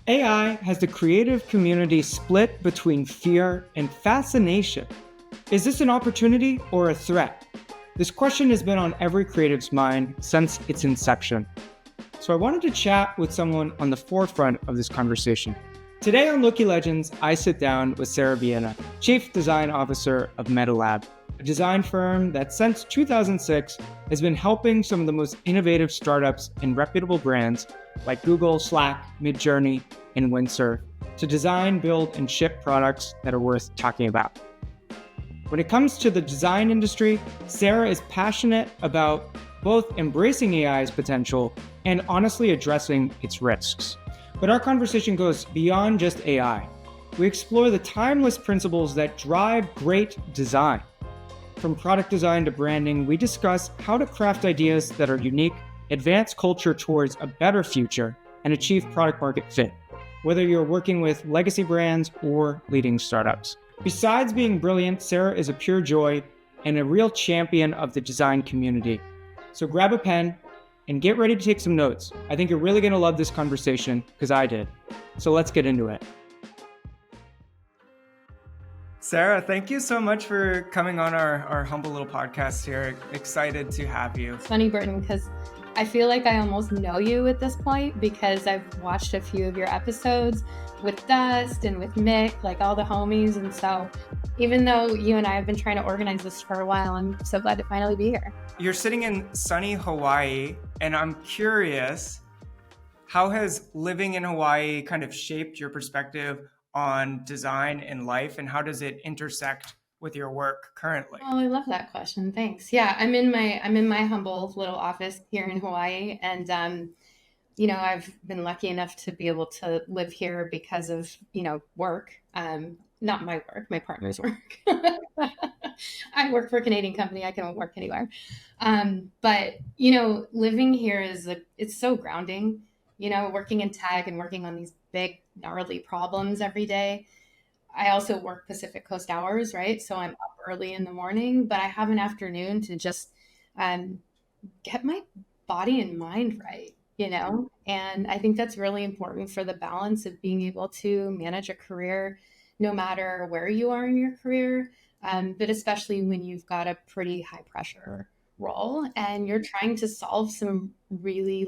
AI has the creative community split between fear and fascination. Is this an opportunity or a threat? This question has been on every creative's mind since its inception. So I wanted to chat with someone on the forefront of this conversation. Today on Loki Legends, I sit down with Sara Vienna, Chief Design Officer of MetaLab, a design firm that since 2006 has been helping some of the most innovative startups and reputable brands like Google, Slack, MidJourney, and Windsurf to design, build, and ship products that are worth talking about. When it comes to the design industry, Sara is passionate about both embracing AI's potential and honestly addressing its risks. But our conversation goes beyond just AI. We explore the timeless principles that drive great design. From product design to branding, we discuss how to craft ideas that are unique, advance culture towards a better future, and achieve product market fit, whether you're working with legacy brands or leading startups. Besides being brilliant, Sara is a pure joy and a real champion of the design community. So grab a pen and get ready to take some notes. I think you're really going to love this conversation because I did. So let's get into it. Sara, thank you so much for coming on our humble little podcast here. Excited to have you. It's funny, Burton, because I feel like I almost know you at this point because I've watched a few of your episodes with Dust and with Mick, like all the homies. And so even though you and I have been trying to organize this for a while, I'm so glad to finally be here. You're sitting in sunny Hawaii, and I'm curious, how has living in Hawaii kind of shaped your perspective on design and life, and how does it intersect with your work currently? Oh, I love that question. Thanks. Yeah, I'm in my humble little office here in Hawaii, and I've been lucky enough to be able to live here because of work. Not my work, my partner's work. I work for a Canadian company. I can work anywhere. But living here it's so grounding. Working in tech and working on these big gnarly problems every day. I also work Pacific Coast hours, right? So I'm up early in the morning, but I have an afternoon to just get my body and mind right, And I think that's really important for the balance of being able to manage a career, no matter where you are in your career, but especially when you've got a pretty high pressure role and you're trying to solve some really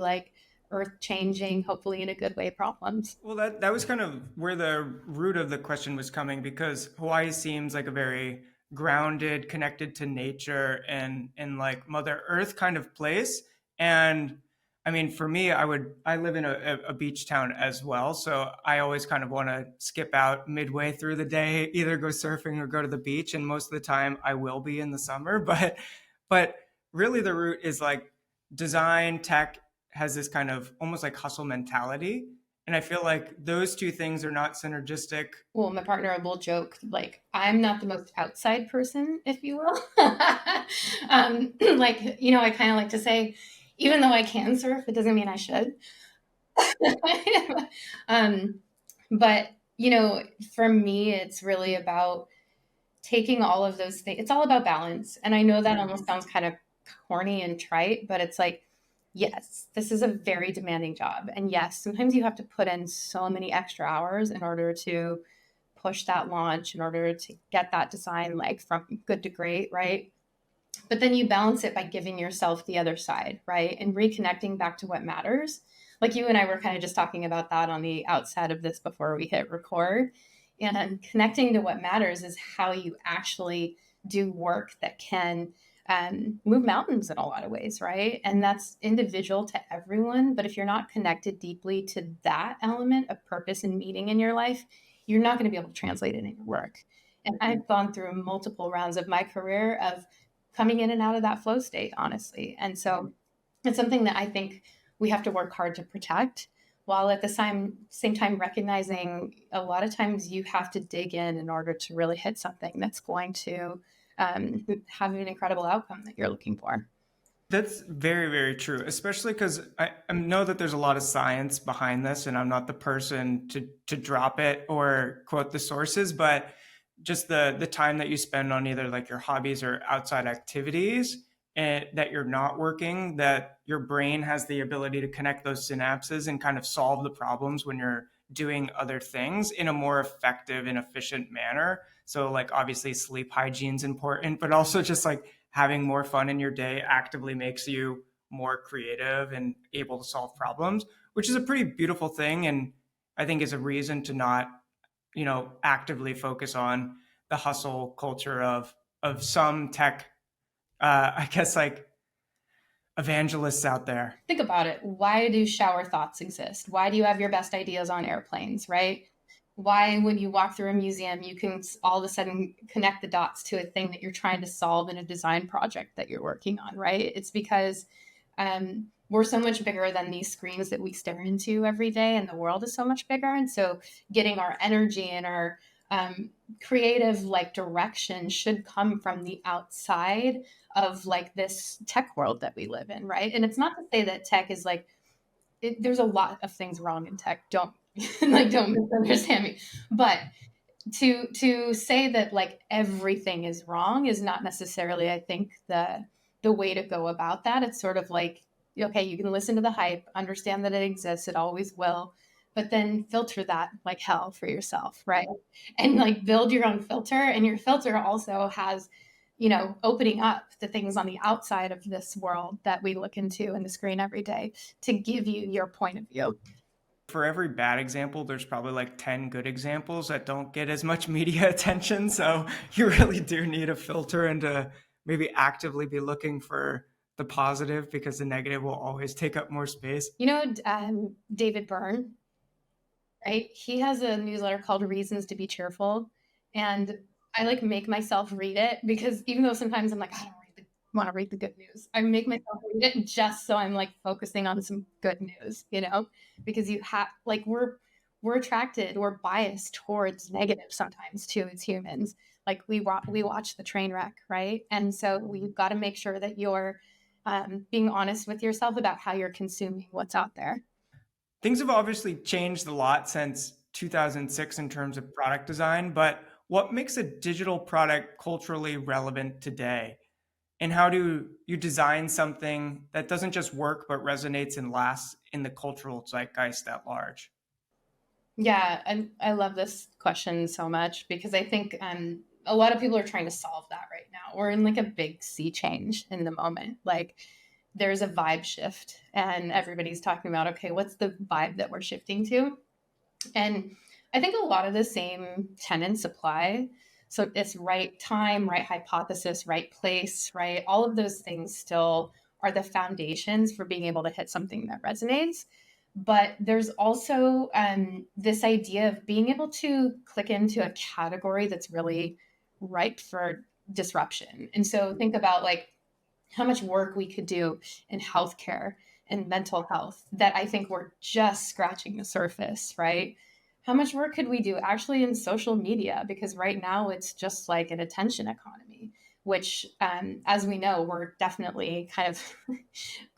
earth-changing, hopefully in a good way, problems. Well, that was kind of where the root of the question was coming, because Hawaii seems like a very grounded, connected to nature and like Mother Earth kind of place. And I mean, for me, I live in a beach town as well. So I always kind of want to skip out midway through the day, either go surfing or go to the beach. And most of the time I will be in the summer, but really the root is like design, tech has this kind of almost like hustle mentality. And I feel like those two things are not synergistic. Well, my partner will joke, like, I'm not the most outside person, if you will. I kind of like to say, even though I can surf, it doesn't mean I should. But, for me, it's really about taking all of those things. It's all about balance. And I know that almost sounds kind of corny and trite, but it's like, yes, this is a very demanding job. And yes, sometimes you have to put in so many extra hours in order to push that launch, in order to get that design from good to great, right? But then you balance it by giving yourself the other side, right? And reconnecting back to what matters. Like you and I were kind of just talking about that on the outset of this before we hit record. And connecting to what matters is how you actually do work that can move mountains in a lot of ways, right? And that's individual to everyone. But if you're not connected deeply to that element of purpose and meaning in your life, you're not going to be able to translate it in your work. And I've gone through multiple rounds of my career of coming in and out of that flow state, honestly. And so it's something that I think we have to work hard to protect, while at the same time recognizing a lot of times you have to dig in order to really hit something that's going to have an incredible outcome that you're looking for. That's very, very true, especially because I know that there's a lot of science behind this, and I'm not the person to drop it or quote the sources, but just the time that you spend on either like your hobbies or outside activities and that you're not working, that your brain has the ability to connect those synapses and kind of solve the problems when you're doing other things in a more effective and efficient manner. So like obviously sleep hygiene is important, but also just like having more fun in your day actively makes you more creative and able to solve problems, which is a pretty beautiful thing. And I think is a reason to not, actively focus on the hustle culture of some tech, I guess like evangelists out there. Think about it. Why do shower thoughts exist? Why do you have your best ideas on airplanes, right? Why, when you walk through a museum, you can all of a sudden connect the dots to a thing that you're trying to solve in a design project that you're working on, right? It's because we're so much bigger than these screens that we stare into every day, and the world is so much bigger. And so, getting our energy and our creative like direction should come from the outside of like this tech world that we live in, right? And it's not to say that tech is like there's a lot of things wrong in tech. Don't don't misunderstand me. But to say that like everything is wrong is not necessarily, I think, the way to go about that. It's sort of like, okay, you can listen to the hype, understand that it exists, it always will, but then filter that like hell for yourself, right? And like build your own filter, and your filter also has, opening up the things on the outside of this world that we look into in the screen every day to give you your point of view. For every bad example, there's probably like 10 good examples that don't get as much media attention. So you really do need a filter and to maybe actively be looking for the positive, because the negative will always take up more space. David Byrne, right? He has a newsletter called Reasons to Be Cheerful. And I like make myself read it because even though sometimes I'm like, I don't want to read the good news, I make myself read it just so I'm like focusing on some good news, because you have like we're attracted, we're biased towards negative sometimes too as humans. Like we watch the train wreck, right? And so we've got to make sure that you're being honest with yourself about how you're consuming what's out there. Things have obviously changed a lot since 2006 in terms of product design, but what makes a digital product culturally relevant today? And how do you design something that doesn't just work but resonates and lasts in the cultural zeitgeist at large? Yeah, I love this question so much because I think a lot of people are trying to solve that right now. We're in like a big sea change in the moment. Like there's a vibe shift, and everybody's talking about, okay, what's the vibe that we're shifting to? And I think a lot of the same tenets apply. So it's right time, right hypothesis, right place, right? All of those things still are the foundations for being able to hit something that resonates. But there's also this idea of being able to click into a category that's really ripe for disruption. And so think about like how much work we could do in healthcare and mental health that I think we're just scratching the surface, right? How much work could we do actually in social media? Because right now it's just like an attention economy, which, as we know, we're definitely kind of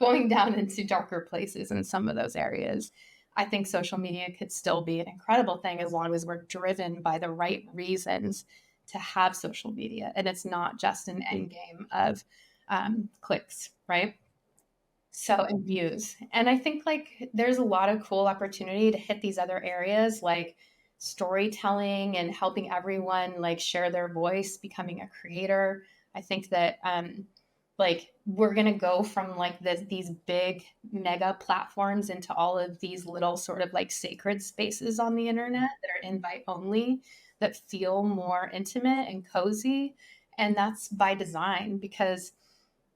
going down into darker places in some of those areas. I think social media could still be an incredible thing as long as we're driven by the right reasons to have social media. And it's not just an end game of clicks, right? So, and views. And I think like there's a lot of cool opportunity to hit these other areas like storytelling and helping everyone like share their voice, becoming a creator. I think that like we're going to go from like these big mega platforms into all of these little sort of like sacred spaces on the internet that are invite only, that feel more intimate and cozy. And that's by design because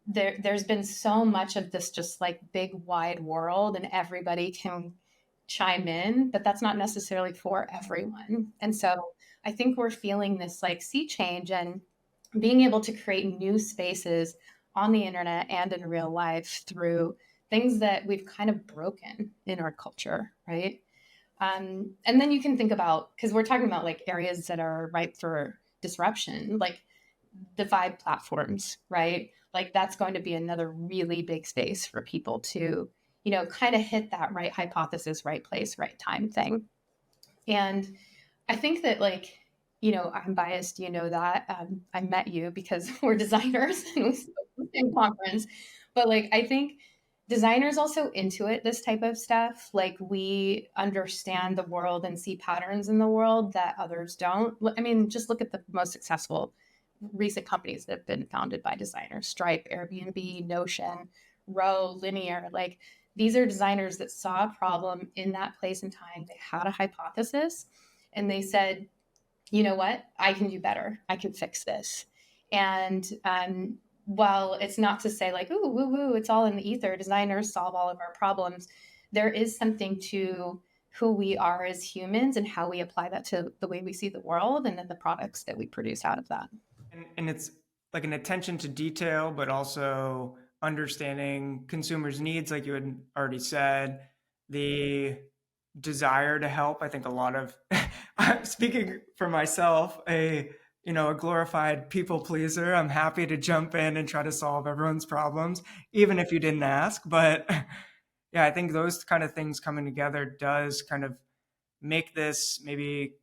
there's been so much of this just like big wide world and everybody can chime in, but that's not necessarily for everyone. And so I think we're feeling this like sea change and being able to create new spaces on the internet and in real life through things that we've kind of broken in our culture, right? And then you can think about, because we're talking about like areas that are ripe for disruption, like the vibe platforms, right? Like that's going to be another really big space for people to, kind of hit that right hypothesis, right place, right time thing. And I think that like, I'm biased, that I met you because we're designers and we spoke in conference. But like, I think Designers also intuit this type of stuff. Like we understand the world and see patterns in the world that others don't. I mean, just look at the most successful recent companies that have been founded by designers: Stripe, Airbnb, Notion, Row, Linear. Like these are designers that saw a problem in that place and time. They had a hypothesis and they said, you know what, I can do better. I can fix this. And while it's not to say like, ooh, woo, woo, it's all in the ether, designers solve all of our problems, there is something to who we are as humans and how we apply that to the way we see the world and then the products that we produce out of that. And it's like an attention to detail, but also understanding consumers' needs, like you had already said, the desire to help. I think a lot of, speaking for myself, a glorified people pleaser. I'm happy to jump in and try to solve everyone's problems, even if you didn't ask. But yeah, I think those kind of things coming together does kind of make this maybe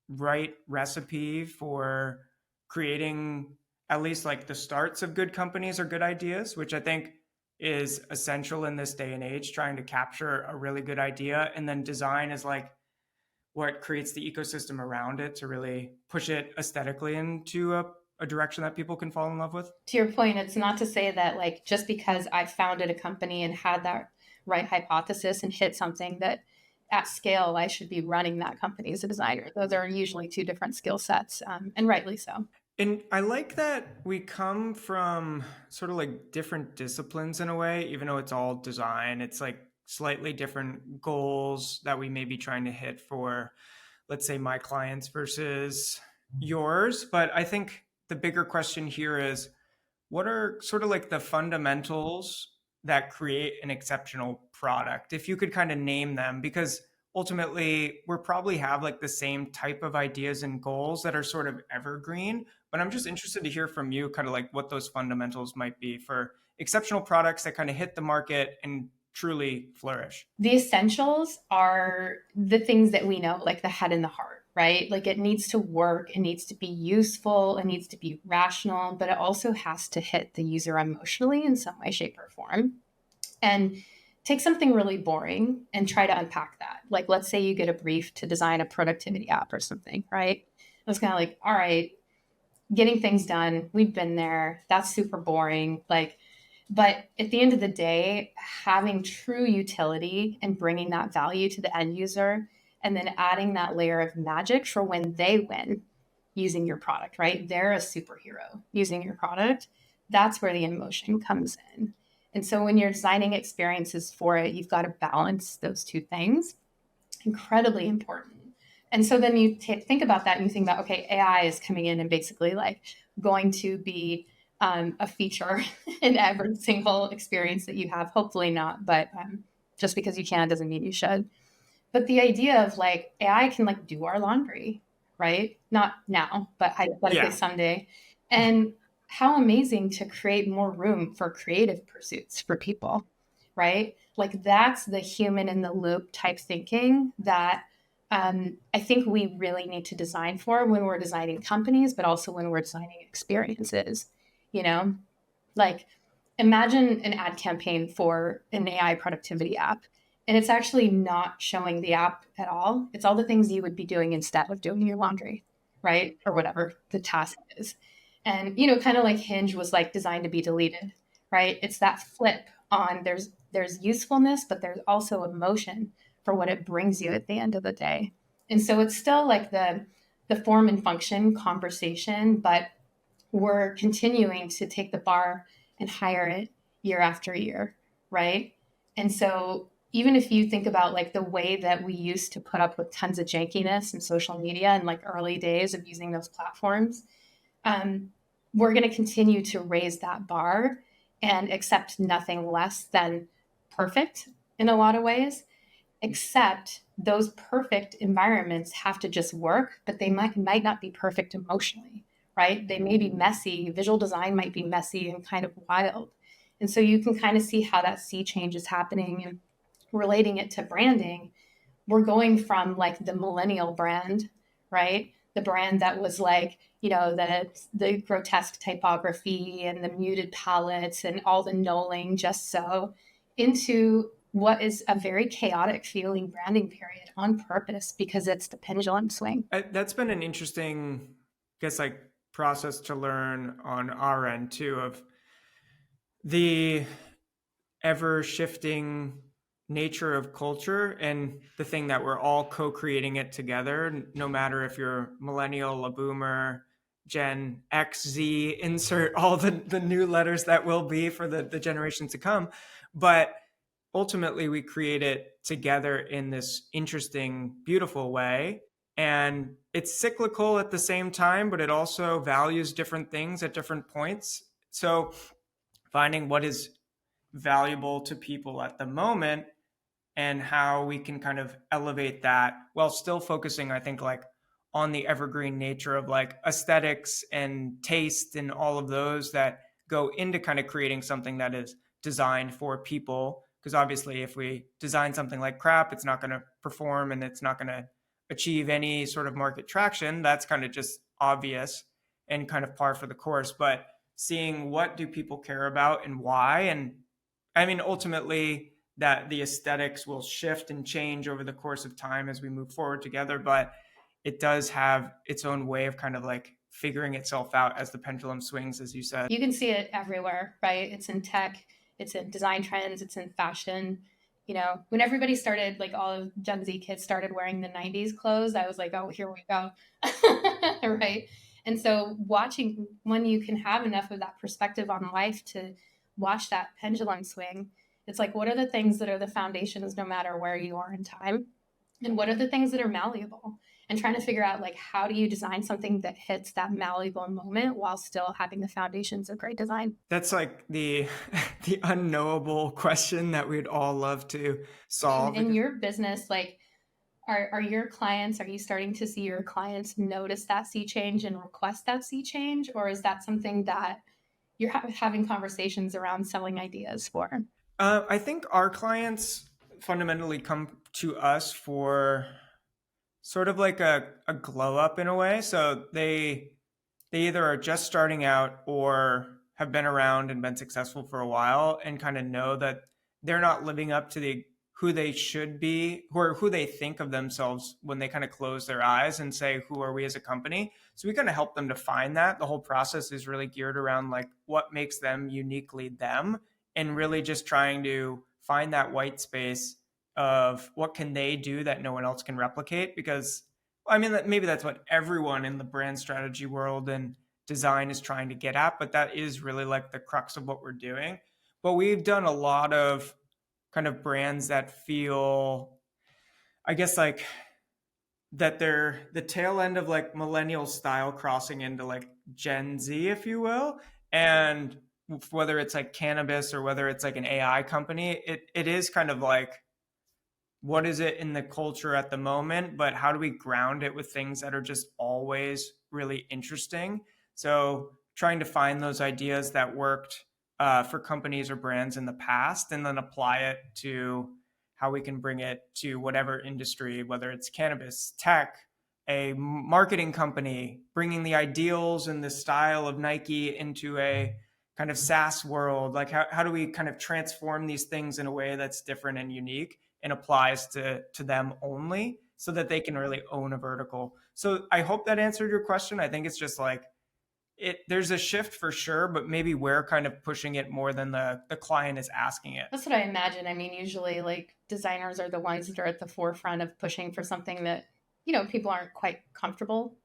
right recipe for creating at least like the starts of good companies or good ideas, which I think is essential in this day and age, trying to capture a really good idea. And then design is like what creates the ecosystem around it to really push it aesthetically into a direction that people can fall in love with. To your point, it's not to say that like just because I founded a company and had that right hypothesis and hit something that at scale I should be running that company as a designer. Those are usually two different skill sets, and rightly so. And I like that we come from sort of like different disciplines in a way, even though it's all design. It's like slightly different goals that we may be trying to hit for, let's say, my clients versus yours. But I think the bigger question here is, what are sort of like the fundamentals that create an exceptional product? If you could kind of name them, because ultimately we're probably have like the same type of ideas and goals that are sort of evergreen. But I'm just interested to hear from you kind of like what those fundamentals might be for exceptional products that kind of hit the market and truly flourish. The essentials are the things that we know, like the head and the heart, right? Like it needs to work, it needs to be useful, it needs to be rational, but it also has to hit the user emotionally in some way, shape, or form. And take something really boring and try to unpack that. Like, let's say you get a brief to design a productivity app or something, right? It's kind of like, all right, getting things done, we've been there. That's super boring. Like, but at the end of the day, having true utility and bringing that value to the end user and then adding that layer of magic for when they win using your product, right? They're a superhero using your product. That's where the emotion comes in. And so when you're designing experiences for it, you've got to balance those two things. Incredibly important. And so then you think about that and you think about, okay, AI is coming in and basically like going to be a feature in every single experience that you have. Hopefully not, but just because you can doesn't mean you should. But the idea of like AI can like do our laundry, right? Not now, but hypothetically Yeah. someday. And how amazing to create more room for creative pursuits for people, right? Like that's the human in the loop type thinking that I think we really need to design for when we're designing companies, but also when we're designing experiences, you know? Like imagine an ad campaign for an AI productivity app, and it's actually not showing the app at all. It's all the things you would be doing instead of doing your laundry, right? Or whatever the task is. And, kind of like Hinge was like designed to be deleted, right? It's that flip on there's usefulness, but there's also emotion for what it brings you at the end of the day. And so it's still like the form and function conversation, but we're continuing to take the bar and higher it year after year, right? And so even if you think about like the way that we used to put up with tons of jankiness in social media and like early days of using those platforms, we're going to continue to raise that bar and accept nothing less than perfect in a lot of ways, except those perfect environments have to just work, but they might not be perfect emotionally, right? They may be messy. Visual design might be messy and kind of wild. And so you can kind of see how that sea change is happening and relating it to branding. We're going from like the millennial brand, right? The brand that was like, the grotesque typography and the muted palettes and all the knolling just so, into what is a very chaotic feeling branding period on purpose because it's the pendulum swing. That's been an interesting, I guess, like process to learn on our end too, of the ever shifting nature of culture and the thing that we're all co-creating it together, no matter if you're millennial, a boomer, Gen X, Z, insert all the new letters that will be for the generations to come. But ultimately we create it together in this interesting, beautiful way. And it's cyclical at the same time, but it also values different things at different points. So finding what is valuable to people at the moment and how we can kind of elevate that while still focusing, I think, like on the evergreen nature of like aesthetics and taste and all of those that go into kind of creating something that is designed for people. Because obviously, if we design something like crap, it's not going to perform and it's not going to achieve any sort of market traction. That's kind of just obvious and kind of par for the course. But seeing what do people care about and why, and I mean, ultimately, that the aesthetics will shift and change over the course of time as we move forward together, but it does have its own way of kind of like figuring itself out as the pendulum swings, as you said. You can see it everywhere, right? It's in tech, it's in design trends, it's in fashion. You know, when everybody started, like all of Gen Z kids started wearing the 90s clothes, I was like, oh, here we go. Right. And so, watching when you can have enough of that perspective on life to watch that pendulum swing, it's like, what are the things that are the foundations no matter where you are in time? And what are the things that are malleable? And trying to figure out, like, how do you design something that hits that malleable moment while still having the foundations of great design? That's like the the unknowable question that we'd all love to solve. In your business, like, are your clients, are you starting to see your clients notice that sea change and request that sea change? Or is that something that you're having conversations around selling ideas for? I think our clients fundamentally come to us for sort of like a glow up in a way. So they either are just starting out or have been around and been successful for a while and kind of know that they're not living up to the who they should be or who they think of themselves when they kind of close their eyes and say, who are we as a company? So we kind of help them to find that. The whole process is really geared around like what makes them uniquely them, and really just trying to find that white space of what can they do that no one else can replicate. Because I mean, maybe that's what everyone in the brand strategy world and design is trying to get at, but that is really like the crux of what we're doing. But we've done a lot of kind of brands that feel, I guess, like that they're the tail end of like millennial style crossing into like Gen Z, if you will. And whether it's like cannabis or whether it's like an AI company, it is kind of like, what is it in the culture at the moment, but how do we ground it with things that are just always really interesting? So trying to find those ideas that worked for companies or brands in the past and then apply it to how we can bring it to whatever industry, whether it's cannabis, tech, a marketing company, bringing the ideals and the style of Nike into a kind of SaaS world. Like how do we kind of transform these things in a way that's different and unique and applies to them only, so that they can really own a vertical. So I hope that answered your question. I think it's just like there's a shift for sure, but maybe we're kind of pushing it more than the client is asking it. That's what I imagine. I mean, usually like designers are the ones that are at the forefront of pushing for something that, you know, people aren't quite comfortable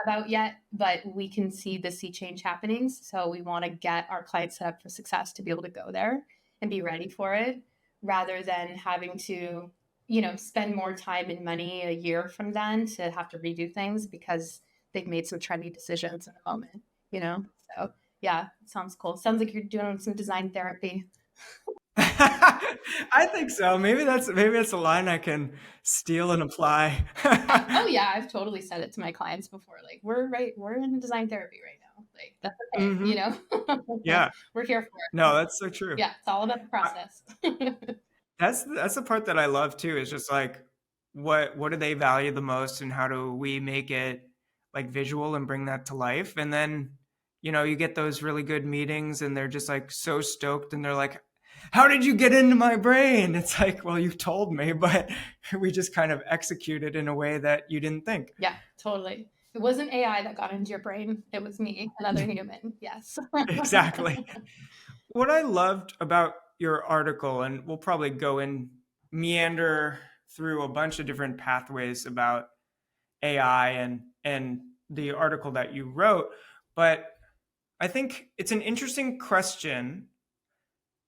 about yet, but we can see the sea change happening. So we want to get our clients set up for success to be able to go there and be ready for it, rather than having to, you know, spend more time and money a year from then to have to redo things because they've made some trendy decisions in a moment, you know? So yeah, it sounds cool. Sounds like you're doing some design therapy. I think so. Maybe that's a line I can steal and apply. Oh yeah, I've totally said it to my clients before. Like, we're in design therapy right now. Like, that's okay, you Hmm. know? Yeah. We're here for it. No, that's so true. Yeah, it's all about the process. That's the part that I love too. Is just like what do they value the most, and how do we make it like visual and bring that to life? And then you get those really good meetings, and they're just like so stoked, and they're like, how did you get into my brain? It's like, well, you told me, but we just kind of executed in a way that you didn't think. Yeah, totally. It wasn't AI that got into your brain. It was me, another human. Yes. Exactly. What I loved about your article, and we'll probably go and meander through a bunch of different pathways about AI and the article that you wrote, but I think it's an interesting question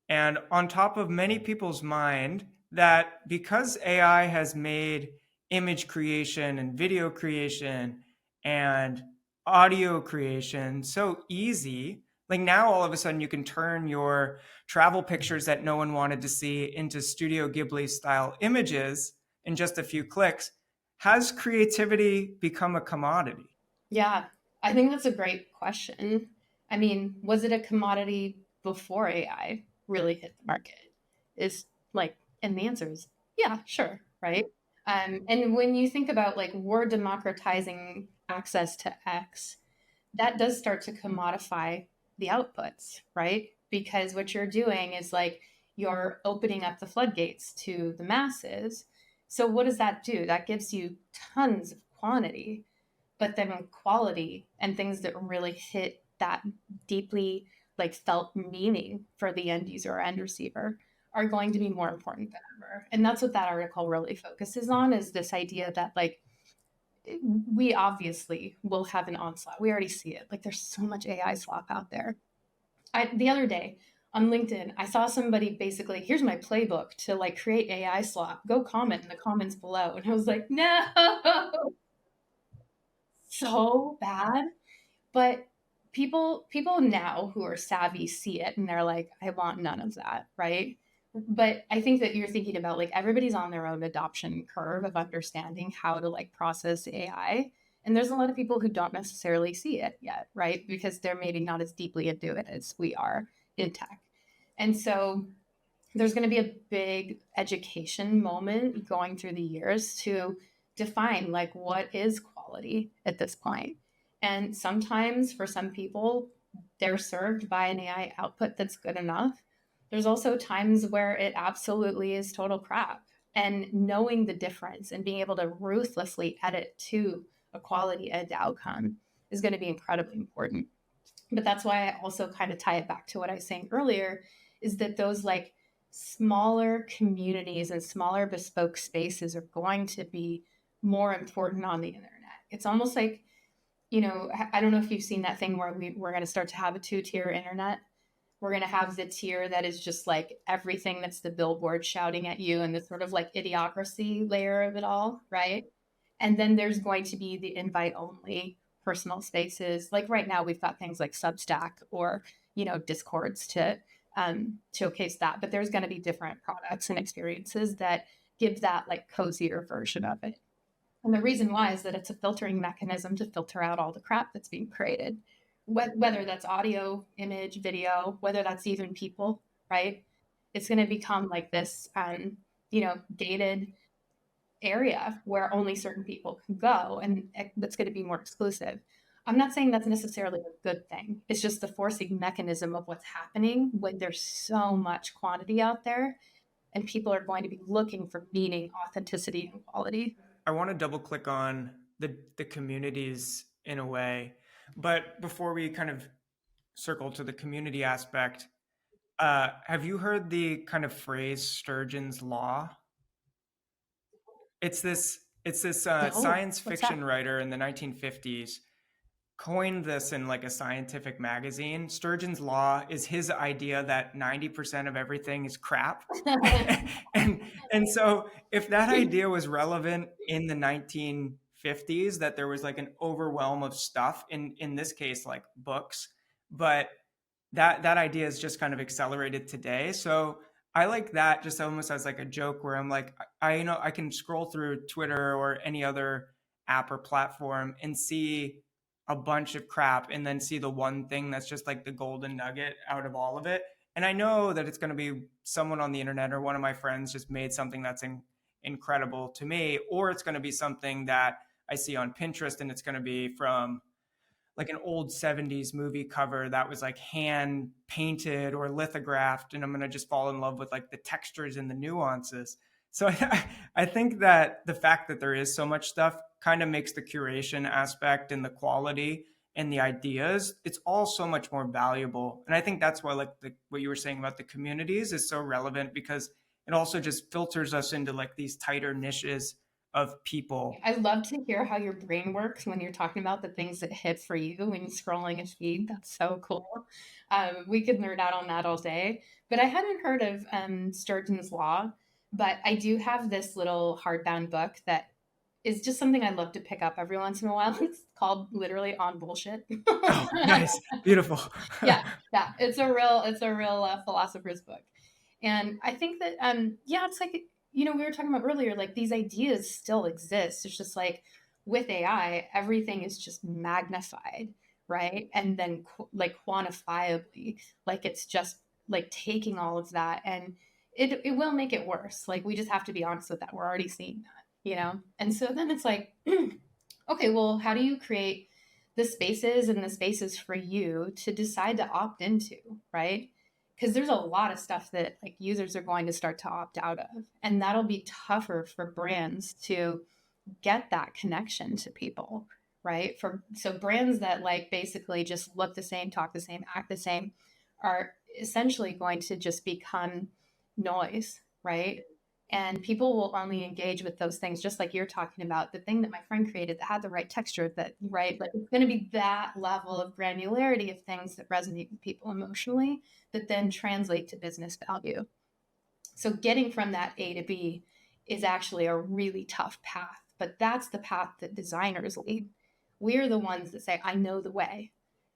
and on top of many people's mind that because AI has made image creation and video creation and audio creation so easy, like now all of a sudden you can turn your travel pictures that no one wanted to see into Studio Ghibli style images in just a few clicks. Has creativity become a commodity? Yeah, I think that's a great question. I mean, was it a commodity before AI really hit the market? Is like, and the answer is yeah, sure, right? And when you think about like we're democratizing access to X, that does start to commodify the outputs, right? Because what you're doing is like you're opening up the floodgates to the masses. So what does that do? That gives you tons of quantity, but then quality and things that really hit that deeply like felt meaning for the end user or end receiver are going to be more important than ever. And that's what that article really focuses on, is this idea that like we obviously will have an onslaught. We already see it. Like there's so much AI slop out there. The other day on LinkedIn, I saw somebody basically, here's my playbook to like create AI slop. Go comment in the comments below. And I was like, no, so bad. But people now who are savvy see it and they're like, I want none of that, right? But I think that you're thinking about like everybody's on their own adoption curve of understanding how to like process AI. And there's a lot of people who don't necessarily see it yet, right? Because they're maybe not as deeply into it as we are in tech. And so there's going to be a big education moment going through the years to define like what is quality at this point. And sometimes for some people, they're served by an AI output that's good enough. There's also times where it absolutely is total crap. And knowing the difference and being able to ruthlessly edit to a quality end outcome is going to be incredibly important. But that's why I also kind of tie it back to what I was saying earlier, is that those like smaller communities and smaller bespoke spaces are going to be more important on the internet. It's almost like, you know, I don't know if you've seen that thing where we're going to start to have a two-tier internet. We're going to have the tier that is just like everything that's the billboard shouting at you and the sort of like idiocracy layer of it all, right? And then there's going to be the invite only personal spaces. Like right now, we've got things like Substack or, you know, Discords to showcase that. But there's going to be different products and experiences that give that like cozier version of it. And the reason why is that it's a filtering mechanism to filter out all the crap that's being created, whether that's audio, image, video, whether that's even people, right? It's going to become like this, you know, gated area where only certain people can go, and that's going to be more exclusive. I'm not saying that's necessarily a good thing. It's just the forcing mechanism of what's happening when there's so much quantity out there and people are going to be looking for meaning, authenticity, and quality. I want to double click on the communities in a way, but before we kind of circle to the community aspect, have you heard the kind of phrase Sturgeons Law? It's this No, science what's that? fiction writer in the 1950s coined this in like a scientific magazine. Sturgeon's Law is his idea that 90% of everything is crap. and and so if that idea was relevant in the 1950s, that there was like an overwhelm of stuff in this case like books, but that idea is just kind of accelerated today. So I like that just almost as like a joke where I'm like, I know I can scroll through Twitter or any other app or platform and see a bunch of crap and then see the one thing that's just like the golden nugget out of all of it. And I know that it's going to be someone on the internet or one of my friends just made something that's incredible to me, or it's going to be something that I see on Pinterest and it's going to be from like an old 70s movie cover that was like hand painted or lithographed, and I'm going to just fall in love with like the textures and the nuances. So I think that the fact that there is so much stuff kind of makes the curation aspect and the quality and the ideas, it's all so much more valuable. And I think that's why like what you were saying about the communities is so relevant, because it also just filters us into like these tighter niches of people. I love to hear how your brain works when you're talking about the things that hit for you when you're scrolling a feed. That's so cool. We could nerd out on that all day. But I hadn't heard of Sturgeon's Law, but I do have this little hardbound book that is just something I love to pick up every once in a while. It's called literally On Bullshit. Oh, nice. Beautiful. Yeah, yeah. It's a real philosopher's book. And I think that, yeah, it's like, we were talking about earlier, like these ideas still exist. It's just like with AI, everything is just magnified, right? And then like quantifiably, like it's just like taking all of that, and it will make it worse. Like we just have to be honest with that. We're already seeing that. And so then it's like, okay, well, how do you create the spaces and the spaces for you to decide to opt into, right? Because there's a lot of stuff that like users are going to start to opt out of, and that'll be tougher for brands to get that connection to people, right? So brands that like basically just look the same, talk the same, act the same are essentially going to just become noise, right? And people will only engage with those things, just like you're talking about, the thing that my friend created that had the right texture, that, right? Like it's going to be that level of granularity of things that resonate with people emotionally that then translate to business value. So getting from that A to B is actually a really tough path, but that's the path that designers lead. We're the ones that say, I know the way,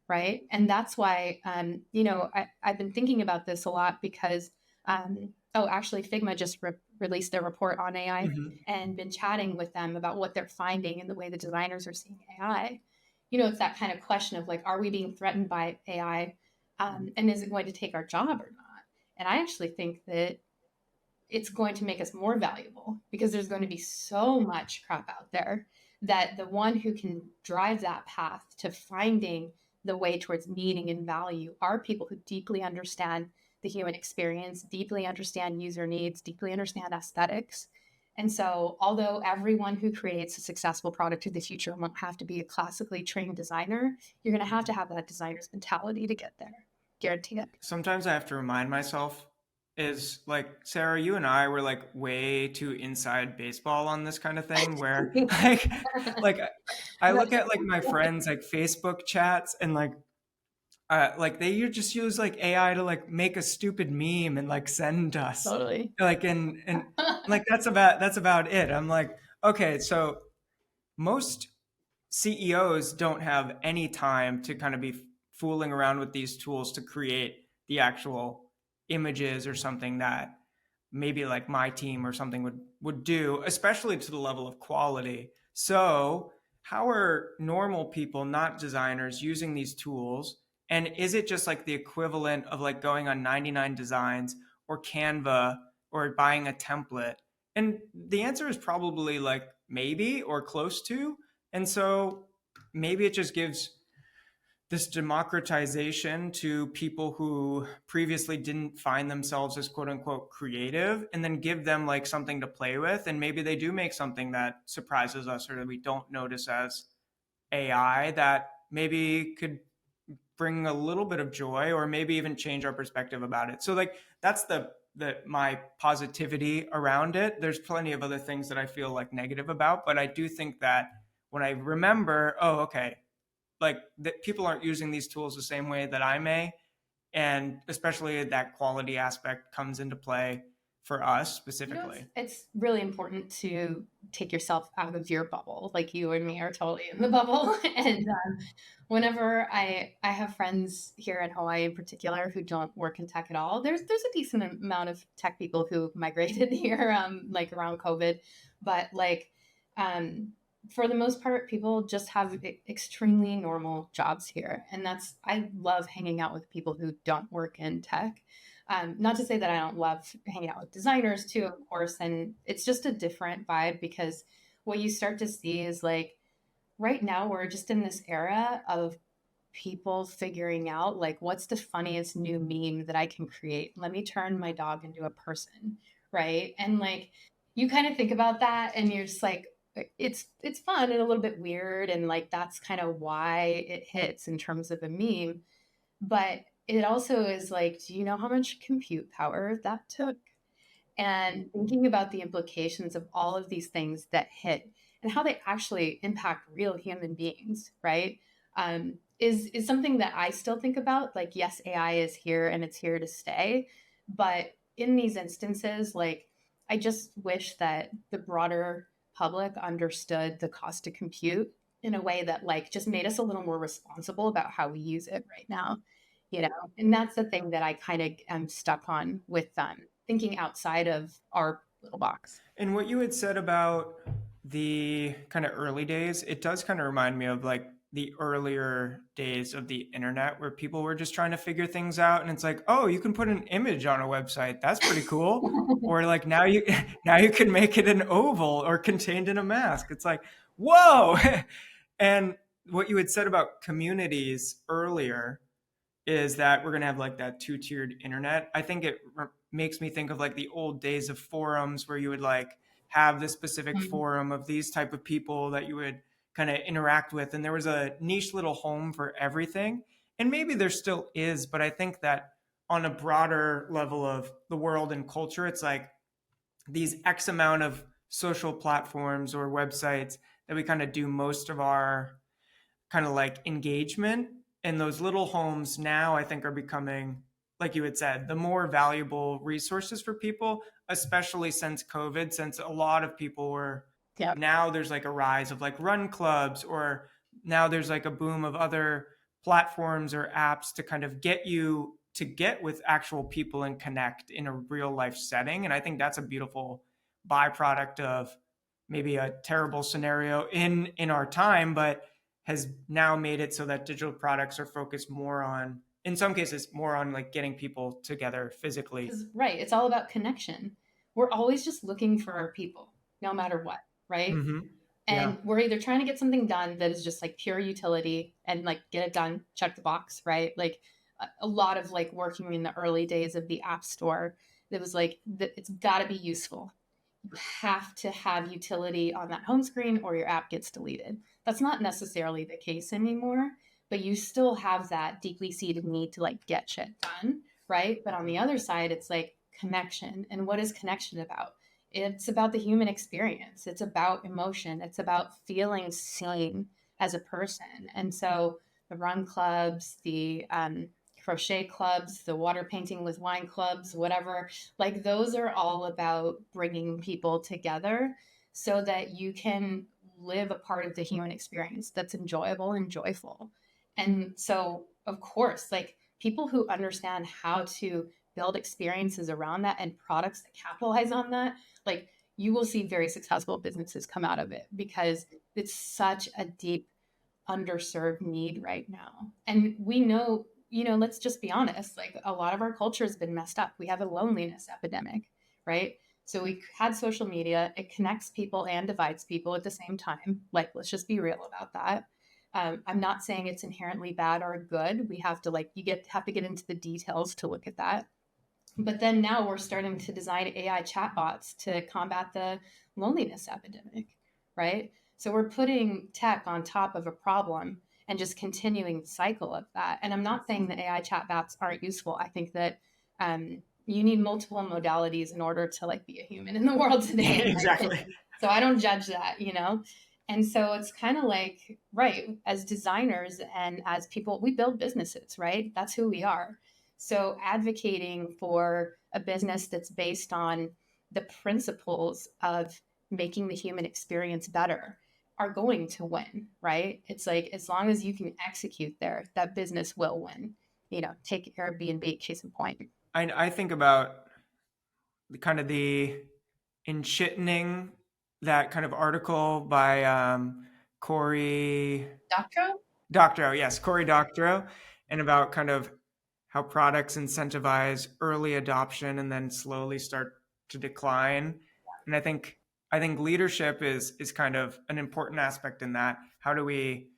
right? And that's why, I've been thinking about this a lot because, actually, Figma just released a report on AI and been chatting with them about what they're finding and the way the designers are seeing AI. It's that kind of question of like, are we being threatened by AI? And is it going to take our job or not? And I actually think that it's going to make us more valuable because there's going to be so much crap out there that the one who can drive that path to finding the way towards meaning and value are people who deeply understand the human experience, deeply understand user needs, deeply understand aesthetics. And so, although everyone who creates a successful product in the future won't have to be a classically trained designer, you're going to have that designer's mentality to get there. Guarantee it. Sometimes I have to remind myself is like, Sarah, you and I were like way too inside baseball on this kind of thing where like I look at like my friends like Facebook chats and like they just use like AI to like make a stupid meme and like send us Totally. like and like that's about it. I'm like, okay, so most CEOs don't have any time to kind of be fooling around with these tools to create the actual images or something that maybe like my team or something would do, especially to the level of quality. So how are normal people, not designers, using these tools? And is it just like the equivalent of like going on 99 Designs or Canva or buying a template? And the answer is probably like maybe or close to. And so maybe it just gives this democratization to people who previously didn't find themselves as quote unquote creative, and then give them like something to play with. And maybe they do make something that surprises us or that we don't notice as AI that maybe could bring a little bit of joy or maybe even change our perspective about it. So like that's the my positivity around it. There's plenty of other things that I feel like negative about, but I do think that when I remember, oh, okay, like that people aren't using these tools the same way that I may, and especially that quality aspect comes into play for us specifically. It's really important to take yourself out of your bubble. Like you and me are totally in the bubble. And whenever I have friends here in Hawaii in particular who don't work in tech at all, there's a decent amount of tech people who migrated here like around COVID, but like for the most part, people just have extremely normal jobs here. And I love hanging out with people who don't work in tech. Not to say that I don't love hanging out with designers too, of course. And it's just a different vibe because what you start to see is like right now we're just in this era of people figuring out like what's the funniest new meme that I can create. Let me turn my dog into a person, right? And like you kind of think about that and you're just like it's fun and a little bit weird and like that's kind of why it hits in terms of a meme. But it also is like, do you know how much compute power that took? And thinking about the implications of all of these things that hit and how they actually impact real human beings, right? Is something that I still think about. Like, yes, AI is here and it's here to stay, but in these instances, like, I just wish that the broader public understood the cost to compute in a way that like just made us a little more responsible about how we use it right now, you know. And that's the thing that I kind of am stuck on with thinking outside of our little box. And what you had said about the kind of early days, it does kind of remind me of like the earlier days of the internet where people were just trying to figure things out and it's like, oh, you can put an image on a website. That's pretty cool. Or like now you now you can make it an oval or contained in a mask. It's like, whoa. And what you had said about communities earlier is that we're going to have like that two-tiered internet. I think it makes me think of like the old days of forums where you would like have this specific Mhm. forum of these type of people that you would kind of interact with, and there was a niche little home for everything. And maybe there still is, but I think that on a broader level of the world and culture, it's like these X amount of social platforms or websites that we kind of do most of our kind of like engagement. And those little homes now I think are becoming, like you had said, the more valuable resources for people, especially since COVID, since a lot of people were, Yep. now there's like a rise of like run clubs, or now there's like a boom of other platforms or apps to kind of get you to get with actual people and connect in a real life setting. And I think that's a beautiful byproduct of maybe a terrible scenario in our time, but has now made it so that digital products are focused more on, in some cases, more on like getting people together physically. Right. It's all about connection. We're always just looking for our people, no matter what, right? Mm-hmm. Yeah. And we're either trying to get something done that is just like pure utility and like get it done, check the box, right? Like a lot of like working in the early days of the App Store, it was like it's got to be useful. You have to have utility on that home screen or your app gets deleted. That's not necessarily the case anymore, but you still have that deeply seated need to like get shit done, right? But on the other side, it's like connection. And what is connection about? It's about the human experience. It's about emotion. It's about feeling seen as a person. And so the run clubs, the crochet clubs, the water painting with wine clubs, whatever, like those are all about bringing people together so that you can live a part of the human experience that's enjoyable and joyful. And so, of course, like people who understand how to build experiences around that and products that capitalize on that, like you will see very successful businesses come out of it because it's such a deep underserved need right now. And we know, you know, let's just be honest, like a lot of our culture has been messed up. We have a loneliness epidemic, right? So we had social media, it connects people and divides people at the same time. Like, let's just be real about that. I'm not saying it's inherently bad or good. We have to like, have to get into the details to look at that. But then now we're starting to design AI chatbots to combat the loneliness epidemic, right? So we're putting tech on top of a problem and just continuing the cycle of that. And I'm not saying that AI chatbots aren't useful. I think that you need multiple modalities in order to like be a human in the world today. Exactly. So I don't judge that, you know? And so it's kind of like, right, as designers and as people, we build businesses, right? That's who we are. So advocating for a business that's based on the principles of making the human experience better are going to win, right? It's like as long as you can execute there, that business will win. You know, take Airbnb, case in point. I think about the kind of the in shittening, that kind of article by Corey Doctorow? Doctorow, yes, Corey Doctorow, and about kind of how products incentivize early adoption and then slowly start to decline. And I think leadership is kind of an important aspect in that. How do we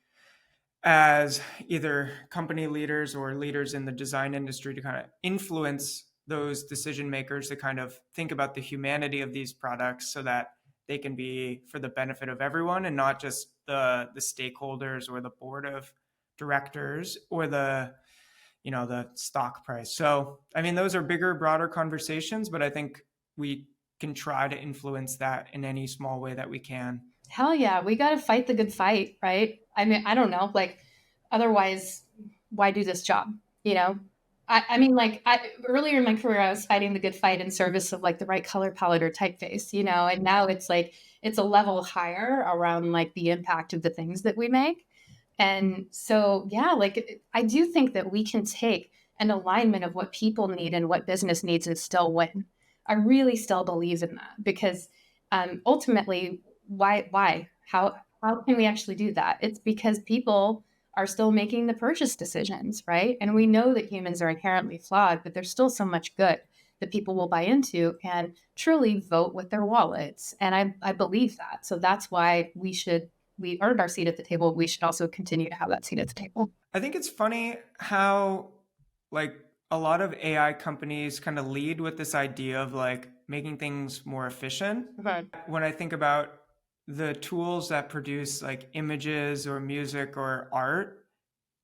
as either company leaders or leaders in the design industry to kind of influence those decision makers to kind of think about the humanity of these products so that they can be for the benefit of everyone and not just the stakeholders or the board of directors or the stock price. So I mean those are bigger, broader conversations, but I think we can try to influence that in any small way that we can. Hell yeah, we got to fight the good fight, right? I mean, I don't know, like, otherwise, why do this job? You know, I mean, like, earlier in my career, I was fighting the good fight in service of like the right color palette or typeface, and now it's like it's a level higher around like the impact of the things that we make. And so, yeah, like I do think that we can take an alignment of what people need and what business needs and still win. I really still believe in that because ultimately, why, how can we actually do that? It's because people are still making the purchase decisions, right? And we know that humans are inherently flawed, but there's still so much good that people will buy into and truly vote with their wallets. And I believe that. So that's why we earned our seat at the table. We should also continue to have that seat at the table. I think it's funny how like a lot of AI companies kind of lead with this idea of like making things more efficient. Okay. When I think about the tools that produce like images or music or art,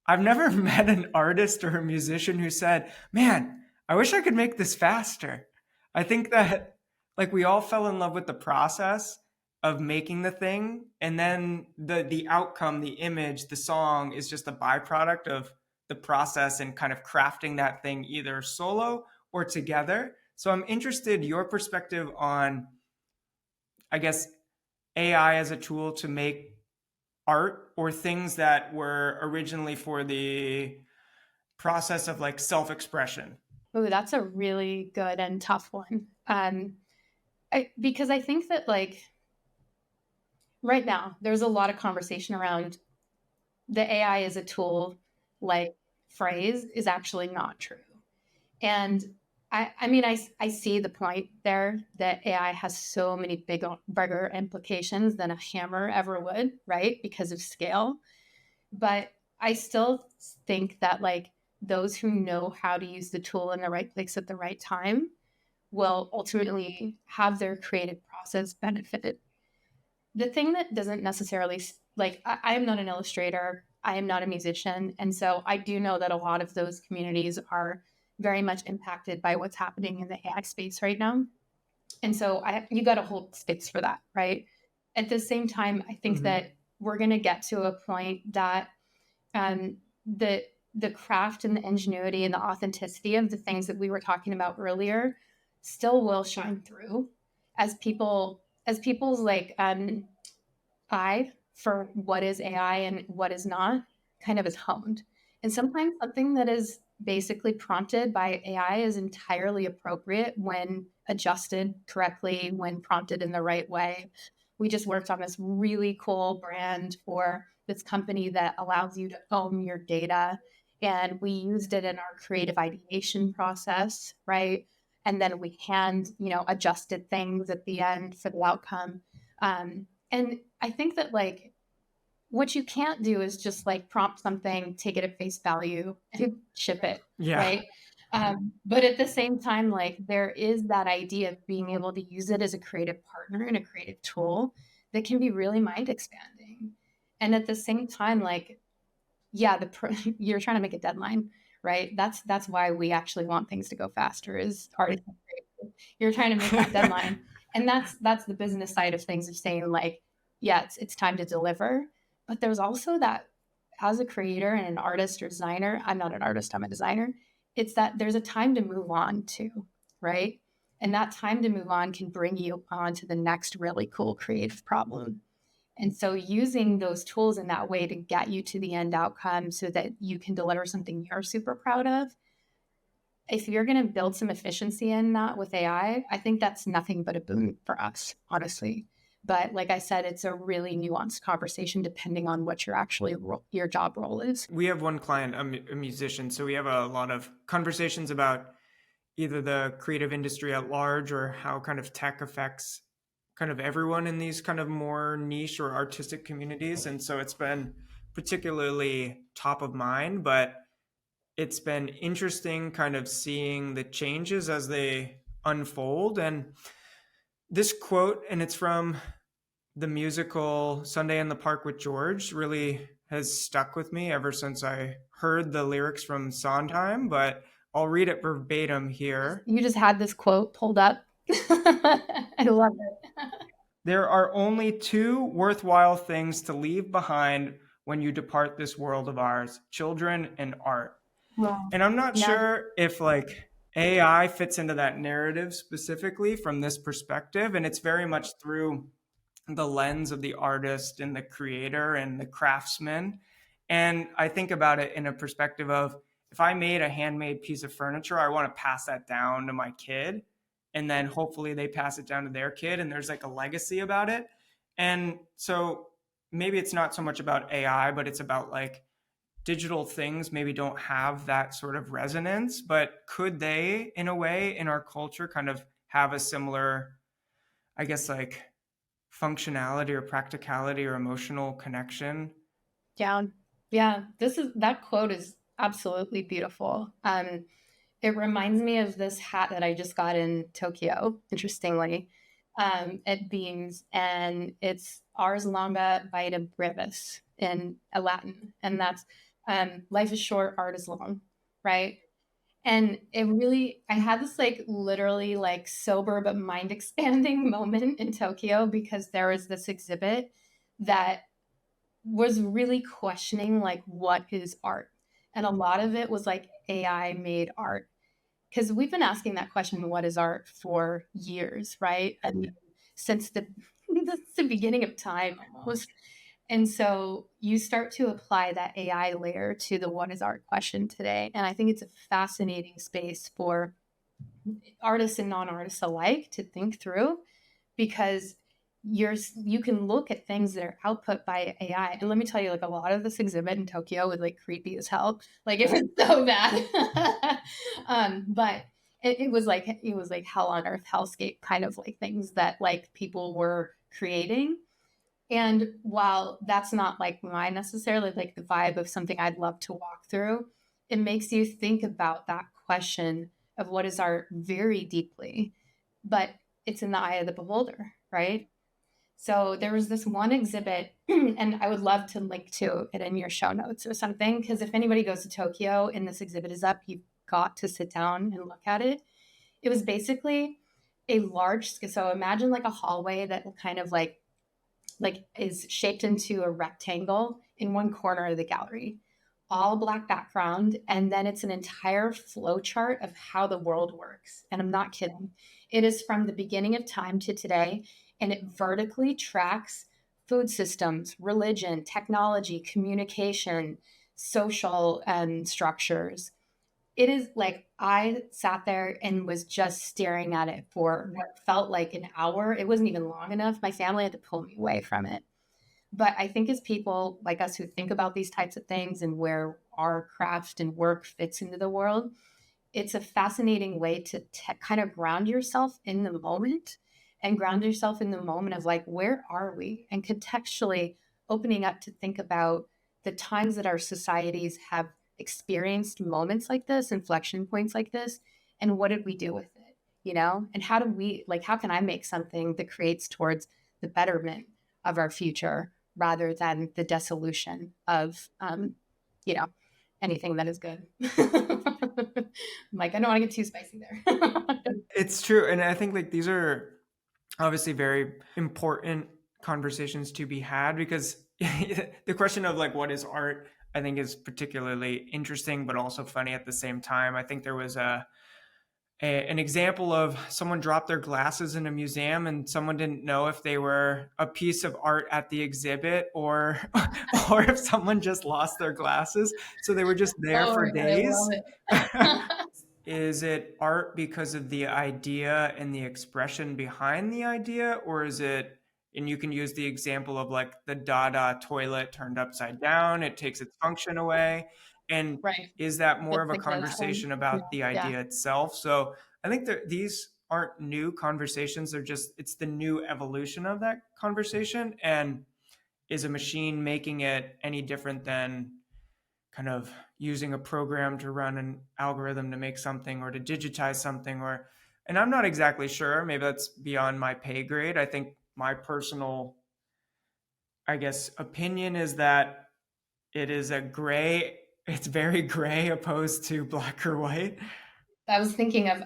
I've never met an artist or a musician who said, "Man, I wish I could make this faster." I think that like we all fell in love with the process of making the thing, and then the outcome, the image, the song is just a byproduct of the process and kind of crafting that thing either solo or together. So I'm interested your perspective on, I guess, AI as a tool to make art or things that were originally for the process of like self-expression. Ooh, that's a really good and tough one. Because I think that like right now there's a lot of conversation around the AI as a tool, like phrase is actually not true. And I mean, I see the point there that AI has so many bigger implications than a hammer ever would, right? Because of scale. But I still think that like those who know how to use the tool in the right place at the right time will ultimately have their creative process benefited. The thing that doesn't necessarily like I am not an illustrator, I am not a musician, and so I do know that a lot of those communities are very much impacted by what's happening in the AI space right now. And so you got to hold space for that, right? At the same time, I think that we're going to get to a point that um, the the craft and the ingenuity and the authenticity of the things that we were talking about earlier still will shine through as people's like eye for what is AI and what is not kind of is honed. And sometimes something that is basically prompted by AI is entirely appropriate when adjusted correctly, when prompted in the right way. We just worked on this really cool brand for this company that allows you to own your data. And we used it in our creative ideation process, right? And then we adjusted things at the end for the outcome. And I think that like what you can't do is just like prompt something, take it at face value, and ship it, Yeah. right? But at the same time, like there is that idea of being able to use it as a creative partner and a creative tool that can be really mind expanding. And at the same time, like yeah, you're trying to make a deadline, right? That's why we actually want things to go faster. Is art you're trying to make that deadline, and that's the business side of things of saying like yeah it's time to deliver, but there's also that as a creator and an artist or designer, I'm not an artist, I'm a designer, it's that there's a time to move on too, right? And that time to move on can bring you on to the next really cool creative problem. And so using those tools in that way to get you to the end outcome so that you can deliver something you're super proud of, if you're going to build some efficiency in that with AI, I think that's nothing but a boon for us, honestly. But like I said, it's a really nuanced conversation depending on what your job role is. We have one client, a musician, so we have a lot of conversations about either the creative industry at large or how kind of tech affects kind of everyone in these kind of more niche or artistic communities. And so it's been particularly top of mind, but it's been interesting kind of seeing the changes as they unfold. And this quote, and it's from the musical Sunday in the Park with George, really has stuck with me ever since I heard the lyrics from Sondheim, but I'll read it verbatim here. You just had this quote pulled up. I love it. There are only two worthwhile things to leave behind when you depart this world of ours: children and art. Wow. And I'm not Yeah. sure if like AI fits into that narrative specifically from this perspective. And it's very much through the lens of the artist and the creator and the craftsman. And I think about it in a perspective of, if I made a handmade piece of furniture, I want to pass that down to my kid. And then hopefully they pass it down to their kid and there's like a legacy about it. And so maybe it's not so much about AI, but it's about like digital things maybe don't have that sort of resonance, but could they, in a way, in our culture, kind of have a similar, I guess, like functionality or practicality or emotional connection? Down. Yeah. That quote is absolutely beautiful. It reminds me of this hat that I just got in Tokyo, interestingly, at Beams, and it's Ars Longa Vita Brevis in Latin, and that's life is short, art is long, right? And I had this like literally like sober but mind expanding moment in Tokyo because there was this exhibit that was really questioning like what is art, and a lot of it was like AI made art, because we've been asking that question, what is art, for years, right? And since the that's the beginning of time almost. And so you start to apply that AI layer to the what is art question today. And I think it's a fascinating space for artists and non-artists alike to think through, because you can look at things that are output by AI. And let me tell you, like a lot of this exhibit in Tokyo was like creepy as hell. Like it was so bad. But it was like hell on earth, hellscape kind of like things that like people were creating. And while that's not like my necessarily like the vibe of something I'd love to walk through, it makes you think about that question of what is art very deeply. But it's in the eye of the beholder, right? So there was this one exhibit, and I would love to link to it in your show notes or something, because if anybody goes to Tokyo and this exhibit is up, you've got to sit down and look at it. It was basically a large, so imagine like a hallway that kind of like is shaped into a rectangle in one corner of the gallery, all black background, and then it's an entire flow chart of how the world works. And I'm not kidding. It is from the beginning of time to today, and it vertically tracks food systems, religion, technology, communication, social structures. It is like I sat there and was just staring at it for what felt like an hour. It wasn't even long enough. My family had to pull me away from it. But I think as people like us who think about these types of things and where our craft and work fits into the world, it's a fascinating way to kind of ground yourself in the moment, and ground yourself in the moment of like, where are we? And contextually opening up to think about the times that our societies have experienced moments like this, inflection points like this, and what did we do with it? You know, and how do we like, how can I make something that creates towards the betterment of our future rather than the dissolution of, you know, anything that is good. Mike, I don't want to get too spicy there. It's true. And I think like these are obviously very important conversations to be had, because the question of like what is art, I think, is particularly interesting but also funny at the same time. I think there was an example of someone dropped their glasses in a museum and someone didn't know if they were a piece of art at the exhibit or or if someone just lost their glasses, so they were just there Oh for my God, I love days. it. Is it art because of the idea and the expression behind the idea, or is it, and you can use the example of like the Dada toilet turned upside down, it takes its function away. And Right. is that more It's of a like this one. conversation Yeah. about the Yeah. idea itself? So I think that these aren't new conversations, they're just, it's the new evolution of that conversation. And is a machine making it any different than kind of using a program to run an algorithm to make something or to digitize something? Or, and I'm not exactly sure, maybe that's beyond my pay grade. I think my personal, I guess, opinion is that it is a gray, it's very gray opposed to black or white. I was thinking of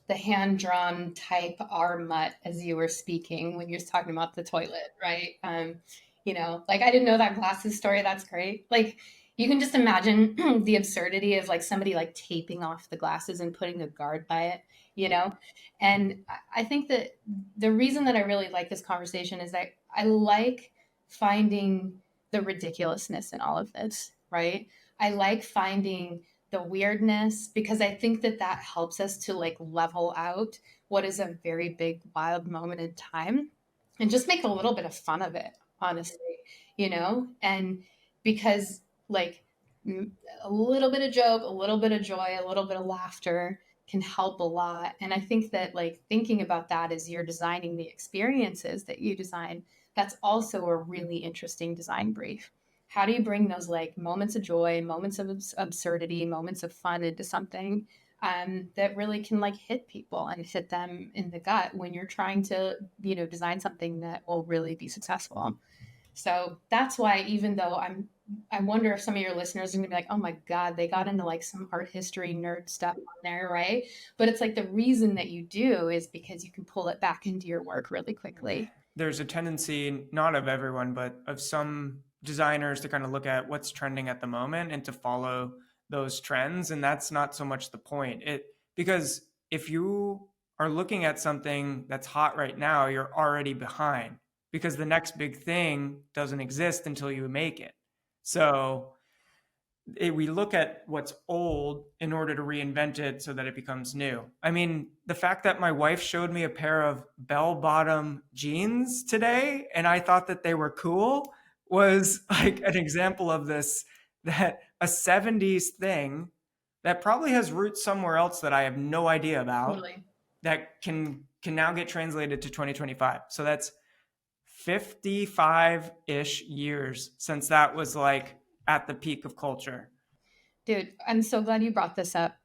the hand drawn type R mutt as you were speaking when you were talking about the toilet, right? Like I didn't know that glasses story. That's great. Like you can just imagine the absurdity of like somebody like taping off the glasses and putting a guard by it, you know? And I think that the reason that I really like this conversation is that I like finding the ridiculousness in all of this, right? I like finding the weirdness because I think that that helps us to like level out what is a very big wild moment in time and just make a little bit of fun of it, honestly, and because like a little bit of joke, a little bit of joy, a little bit of laughter can help a lot. And I think that like thinking about that as you're designing the experiences that you design, that's also a really interesting design brief. How do you bring those like moments of joy, moments of absurdity, moments of fun into something that really can like hit people and hit them in the gut when you're trying to, design something that will really be successful. So that's why, even though I wonder if some of your listeners are gonna be like, oh my God, they got into like some art history nerd stuff on there, right? But it's like the reason that you do is because you can pull it back into your work really quickly. There's a tendency, not of everyone, but of some designers to kind of look at what's trending at the moment and to follow those trends. And that's not so much the point. Because if you are looking at something that's hot right now, you're already behind because the next big thing doesn't exist until you make it. So we look at what's old in order to reinvent it so that it becomes new. I mean, the fact that my wife showed me a pair of bell bottom jeans today and I thought that they were cool was like an example of this, that a 70s thing that probably has roots somewhere else that I have no idea about, Totally. that can now get translated to 2025. So that's 55-ish years since that was like at the peak of culture. Dude, I'm so glad you brought this up.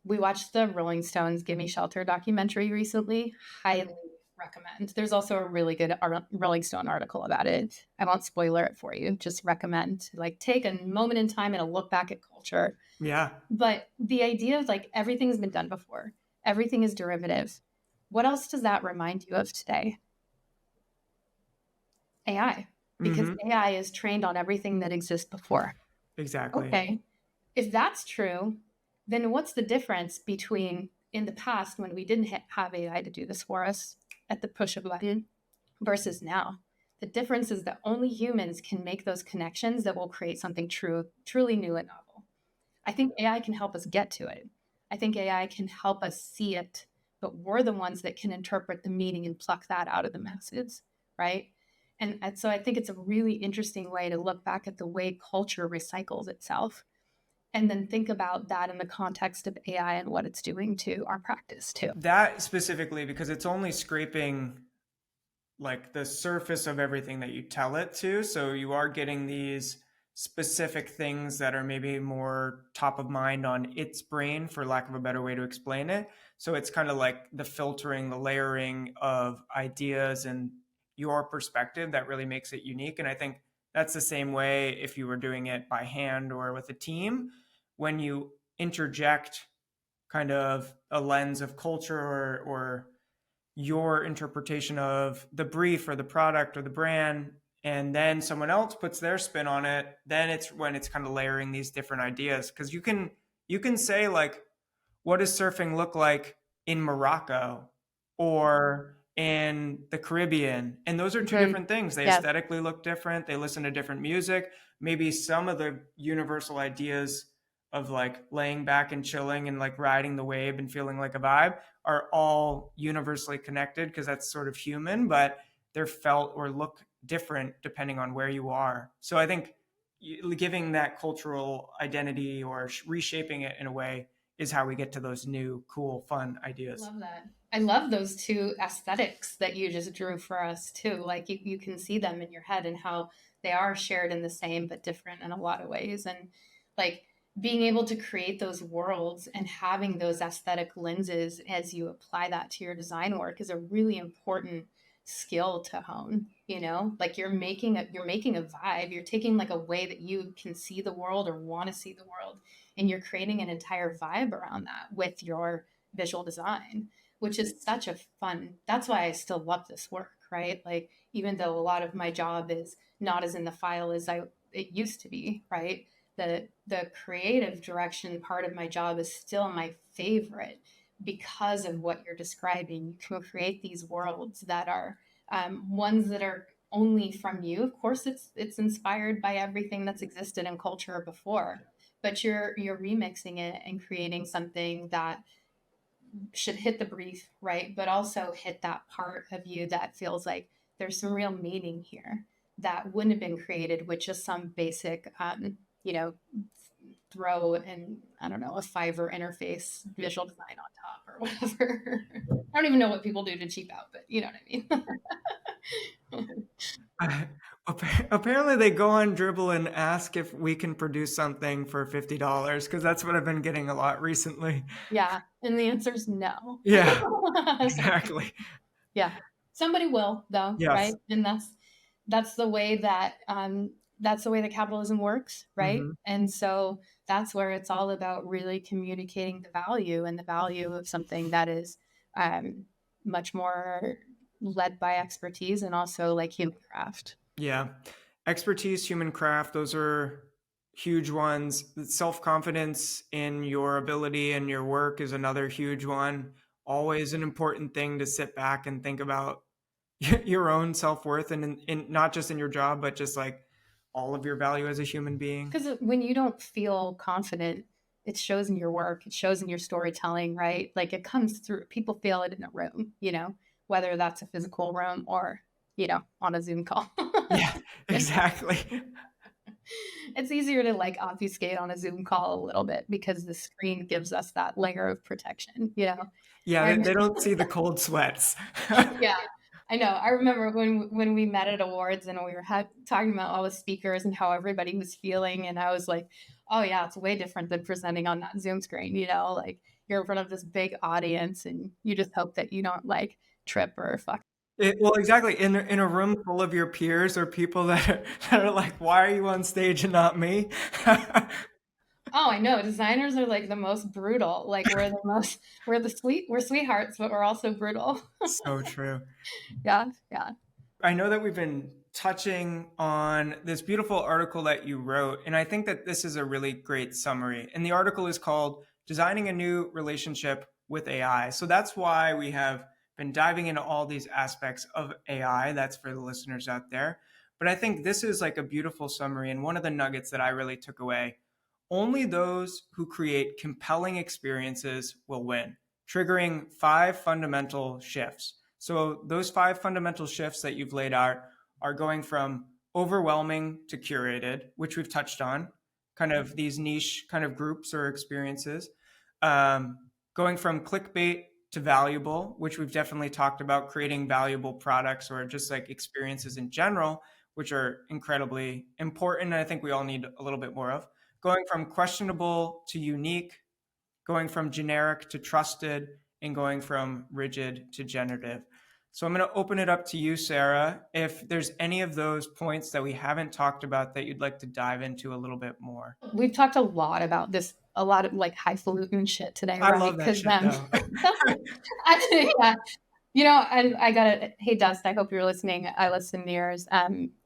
We watched the Rolling Stones Gimme Shelter documentary recently. Highly recommend. There's also a really good Rolling Stone article about it. I won't spoiler it for you. Just recommend like take a moment in time and a look back at culture. Yeah. But the idea of like everything's been done before, everything is derivative. What else does that remind you of today? AI, because Mm-hmm. AI is trained on everything that exists before. Exactly. Okay. If that's true, then what's the difference between in the past when we didn't have AI to do this for us at the push of a button versus now? The difference is that only humans can make those connections that will create something truly new and novel. I think AI can help us get to it. I think AI can help us see it, but we're the ones that can interpret the meaning and pluck that out of the masses, right? And so I think it's a really interesting way to look back at the way culture recycles itself and then think about that in the context of AI and what it's doing to our practice too. That specifically because it's only scraping like the surface of everything that you tell it to. So you are getting these specific things that are maybe more top of mind on its brain, for lack of a better way to explain it. So it's kind of like the filtering, the layering of ideas and your perspective that really makes it unique. And I think that's the same way if you were doing it by hand or with a team. When you interject kind of a lens of culture or your interpretation of the brief or the product or the brand, and then someone else puts their spin on it, then it's when it's kind of layering these different ideas. Because you can say like, what does surfing look like in Morocco or in the Caribbean? And those are two different things. They Yeah. aesthetically look different. They listen to different music. Maybe some of the universal ideas of like laying back and chilling and like riding the wave and feeling like a vibe are all universally connected because that's sort of human, but they're felt or look different depending on where you are. So I think giving that cultural identity or reshaping it in a way is how we get to those new, cool, fun ideas. Love that. I love those two aesthetics that you just drew for us too. Like you can see them in your head and how they are shared in the same but different in a lot of ways. And like being able to create those worlds and having those aesthetic lenses as you apply that to your design work is a really important skill to hone. You know, like you're making a vibe. You're taking like a way that you can see the world or want to see the world, and you're creating an entire vibe around that with your visual design, which is such a fun. That's why I still love this work, right? Like even though a lot of my job is not as in the file as it used to be, right? The creative direction part of my job is still my favorite because of what you're describing. You can create these worlds that are ones that are only from you. Of course, it's inspired by everything that's existed in culture before, but you're remixing it and creating something that should hit the brief, right? But also hit that part of you that feels like there's some real meaning here that wouldn't have been created with just some basic, you know, throw and I don't know, a Fiverr interface visual design on top or whatever. I don't even know what people do to cheap out, but you know what I mean. Apparently, they go on Dribble and ask if we can produce something for $50 because that's what I've been getting a lot recently. Yeah, and the answer is no. Yeah, exactly. Yeah, somebody will though, right? Yes. And that's the way that that's the way that capitalism works, right? Hmm. And so that's where it's all about really communicating the value and the value of something that is um, much more led by expertise and also like human craft. Yeah. Expertise, human craft, those are huge ones. Self confidence in your ability and your work is another huge one. Always an important thing to sit back and think about your own self worth and in not just in your job, but just like all of your value as a human being. Because when you don't feel confident, it shows in your work, it shows in your storytelling, right? Like it comes through. People feel it in a room, you know, whether that's a physical room or, you know, on a Zoom call. Yeah, exactly. It's easier to like obfuscate on a Zoom call a little bit because the screen gives us that layer of protection, you know? Yeah, And they don't see the cold sweats. yeah, I know. I remember when we met at awards and we were talking about all the speakers and how everybody was feeling, and I was like, "Oh yeah, it's way different than presenting on that Zoom screen." You know, like you're in front of this big audience, and you just hope that you don't like trip or fuck. Well, exactly. In a room full of your peers or people that are like, "Why are you on stage and not me?" Oh, I know. Designers are like the most brutal. Like we're sweethearts, but we're also brutal. So true. Yeah, yeah. I know that we've been touching on this beautiful article that you wrote, and I think that this is a really great summary. And the article is called Designing a New Relationship with AI. So that's why we have been diving into all these aspects of AI. That's for the listeners out there. But I think this is like a beautiful summary. And one of the nuggets that I really took away: only those who create compelling experiences will win, triggering 5 fundamental shifts. So those 5 fundamental shifts that you've laid out are going from overwhelming to curated, which we've touched on, kind of these niche kind of groups or experiences. Um, Going from clickbait to valuable, which we've definitely talked about, creating valuable products or just like experiences in general, which are incredibly important. And I think we all need a little bit more of. Going from questionable to unique, going from generic to trusted, and going from rigid to generative. So I'm going to open it up to you, Sarah, if there's any of those points that we haven't talked about that you'd like to dive into a little bit more. We've talked a lot about this, a lot of like highfalutin shit today, I right? love that Because shit though. yeah, you know, and I got it. Hey, Dust, I hope you're listening. I listened to yours.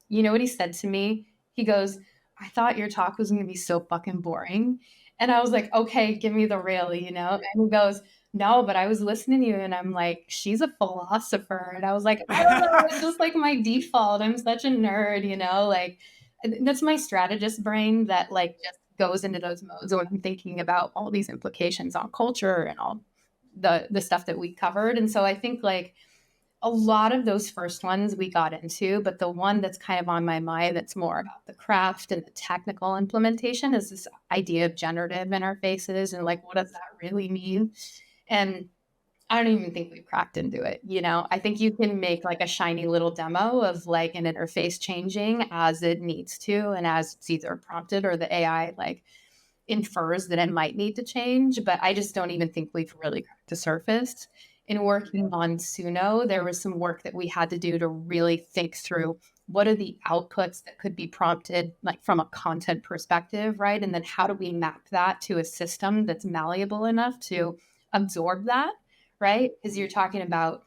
You know what he said to me? He goes, "I thought your talk was going to be so fucking boring," and I was like, "Okay, give me the real," you know. And he goes, "No, but I was listening to you, and I'm like, she's a philosopher," and I was like, "I don't know, it's just like my default. I'm such a nerd, you know, like." That's my strategist brain that like just goes into those modes when I'm thinking about all these implications on culture and all the stuff that we covered. And so I think like a lot of those first ones we got into, but the one that's kind of on my mind that's more about the craft and the technical implementation is this idea of generative interfaces and like what does that really mean? And I don't even think we've cracked into it. I think you can make like a shiny little demo of like an interface changing as it needs to, and as it's either prompted or the AI like infers that it might need to change. But I just don't even think we've really cracked the surface. In working on Suno, there was some work that we had to do to really think through what are the outputs that could be prompted like from a content perspective, right? And then how do we map that to a system that's malleable enough to absorb that, right? Because you're talking about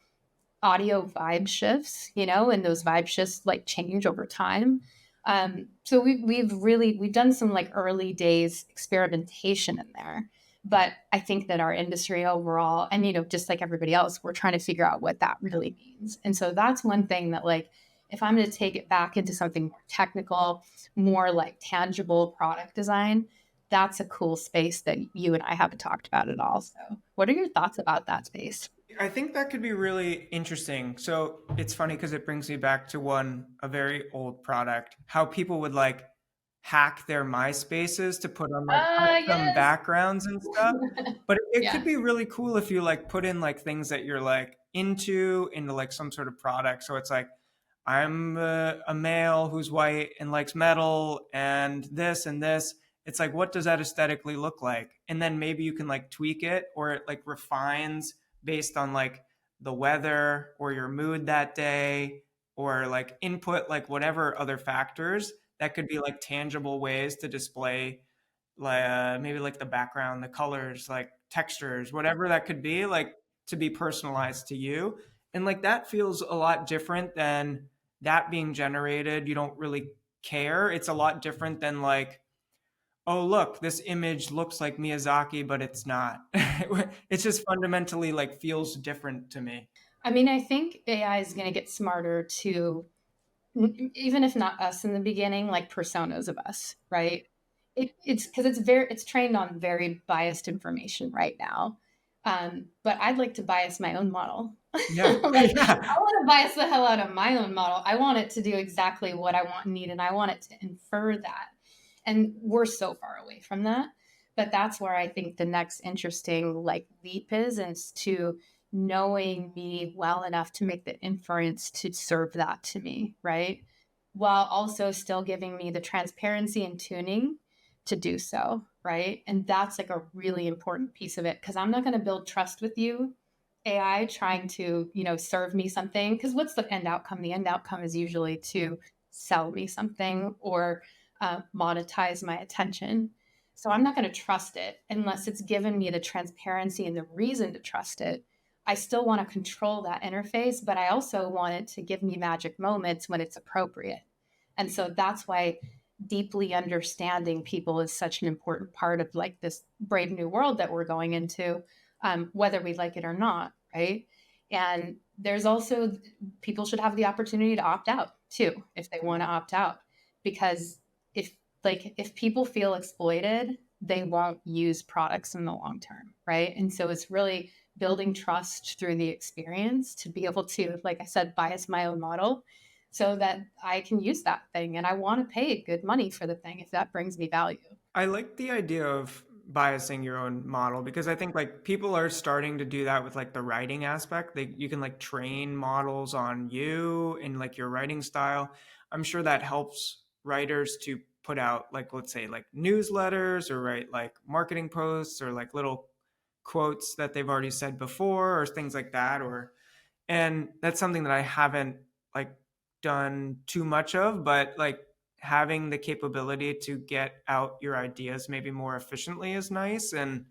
audio vibe shifts, and those vibe shifts like change over time. So we've done some like early days experimentation in there, but I think that our industry overall, and just like everybody else, we're trying to figure out what that really means. And so that's one thing that like, if I'm going to take it back into something more technical, more like tangible product design, that's a cool space that you and I haven't talked about at all. So, what are your thoughts about that space? I think that could be really interesting. So it's funny because it brings me back to a very old product, how people would like hack their MySpaces to put on like custom Yes. backgrounds and stuff. But it could Yeah. be really cool if you like put in like things that you're like into like some sort of product. So it's like, I'm a male who's white and likes metal and this and this. It's like, what does that aesthetically look like? And then maybe you can like tweak it, or it like refines based on like the weather or your mood that day, or like input like whatever other factors that could be like tangible ways to display like maybe like the background, the colors, like textures, whatever that could be, like to be personalized to you. And like that feels a lot different than that being generated. You don't really care. It's a lot different than like, oh, look, this image looks like Miyazaki, but it's not. It's just fundamentally like feels different to me. I mean, I think AI is going to get smarter to, even if not us in the beginning, like personas of us, right? It's because it's trained on very biased information right now. But I'd like to bias my own model. Yeah. Like, I want to bias the hell out of my own model. I want it to do exactly what I want and need, and I want it to infer that. And we're so far away from that. But that's where I think the next interesting like leap is to knowing me well enough to make the inference to serve that to me, right? While also still giving me the transparency and tuning to do so, right? And that's like a really important piece of it, because I'm not going to build trust with you, AI, trying to, serve me something. Because what's the end outcome? The end outcome is usually to sell me something or monetize my attention. So I'm not going to trust it unless it's given me the transparency and the reason to trust it. I still want to control that interface, but I also want it to give me magic moments when it's appropriate. And so that's why deeply understanding people is such an important part of like this brave new world that we're going into, whether we like it or not, right? And there's also, people should have the opportunity to opt out too if they want to opt out, because if if people feel exploited, they won't use products in the long term, right? And so it's really building trust through the experience to be able to, like I said, bias my own model so that I can use that thing, and I want to pay good money for the thing if that brings me value. I like the idea of biasing your own model because I think like people are starting to do that with like the writing aspect. You can like train models on you and like your writing style. I'm sure that helps writers to put out like, let's say, like newsletters or write like marketing posts or like little quotes that they've already said before or things like that. Or and that's something that I haven't like done too much of, but like having the capability to get out your ideas maybe more efficiently is nice. And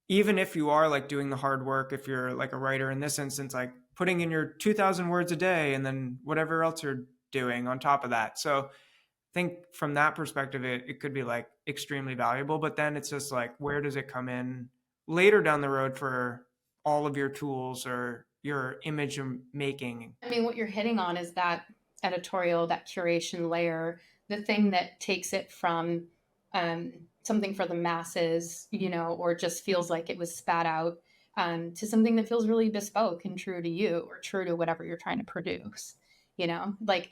even if you are like doing the hard work, if you're like a writer in this instance, like putting in your 2,000 words a day and then whatever else you're doing on top of that. So I think from that perspective, it could be like extremely valuable, but then it's just like, where does it come in later down the road for all of your tools or your image making? I mean, what you're hitting on is that editorial, that curation layer, the thing that takes it from something for the masses, or just feels like it was spat out, to something that feels really bespoke and true to you or true to whatever you're trying to produce. Like